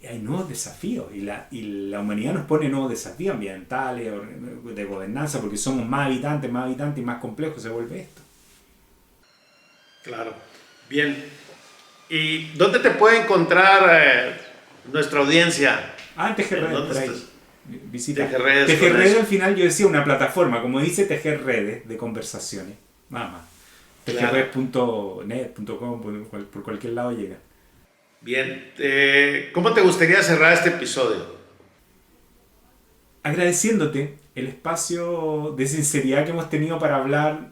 Hay nuevos desafíos y la humanidad nos pone nuevos desafíos ambientales, de gobernanza, porque somos más habitantes y más complejo se vuelve esto. Claro. Bien. ¿Y dónde te puede encontrar nuestra audiencia? TGRedes, por ahí. Visita. TGRedes al final yo decía una plataforma, como dice Tejer Redes de conversaciones. Nada más. Tejerredes.net.com, por cualquier lado llega. Bien. ¿Cómo te gustaría cerrar este episodio? Agradeciéndote el espacio de sinceridad que hemos tenido para hablar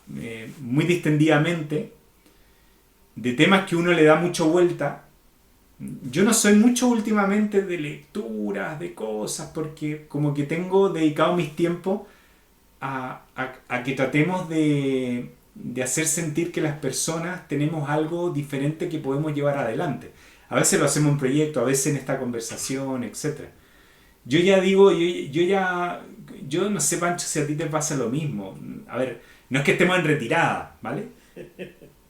muy distendidamente de temas que uno le da mucho vuelta. Yo no soy mucho últimamente de lecturas, de cosas, porque como que tengo dedicado mis tiempos a que tratemos de hacer sentir que las personas tenemos algo diferente que podemos llevar adelante. A veces lo hacemos en proyectos, a veces en esta conversación, etc. Yo ya digo, yo no sé, Pancho, si a ti te pasa lo mismo. A ver, no es que estemos en retirada, ¿vale?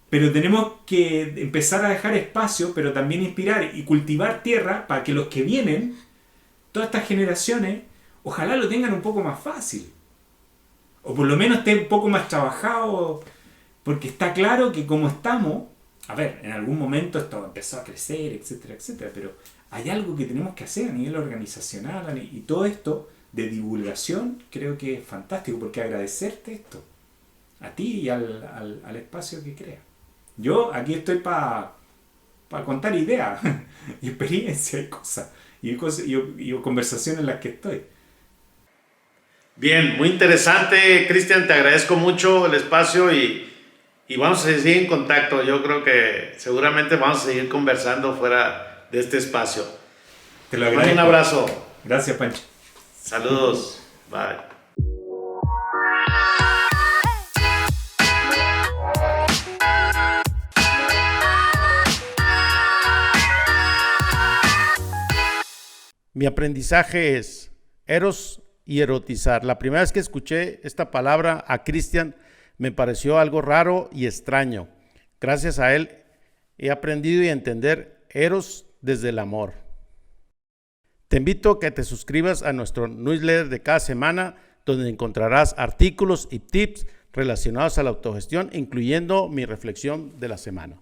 Pero tenemos que empezar a dejar espacio, pero también inspirar y cultivar tierra para que los que vienen, todas estas generaciones, ojalá lo tengan un poco más fácil. O por lo menos esté un poco más trabajado, porque está claro que como estamos, a ver, en algún momento esto empezó a crecer, etcétera, etcétera, pero hay algo que tenemos que hacer a nivel organizacional y todo esto de divulgación creo que es fantástico, porque agradecerte esto, a ti y al espacio que creas. Yo aquí estoy para contar ideas y experiencias y cosas y conversaciones en las que estoy. Bien, muy interesante, Cristian, te agradezco mucho el espacio y vamos a seguir en contacto. Yo creo que seguramente vamos a seguir conversando fuera de este espacio. Te lo agradezco. Un abrazo. Gracias, Pancho. Saludos. Bye. Mi aprendizaje es eros y erotizar. La primera vez que escuché esta palabra a Cristian me pareció algo raro y extraño. Gracias a él he aprendido a entender eros desde el amor. Te invito a que te suscribas a nuestro newsletter de cada semana, donde encontrarás artículos y tips relacionados a la autogestión, incluyendo mi reflexión de la semana.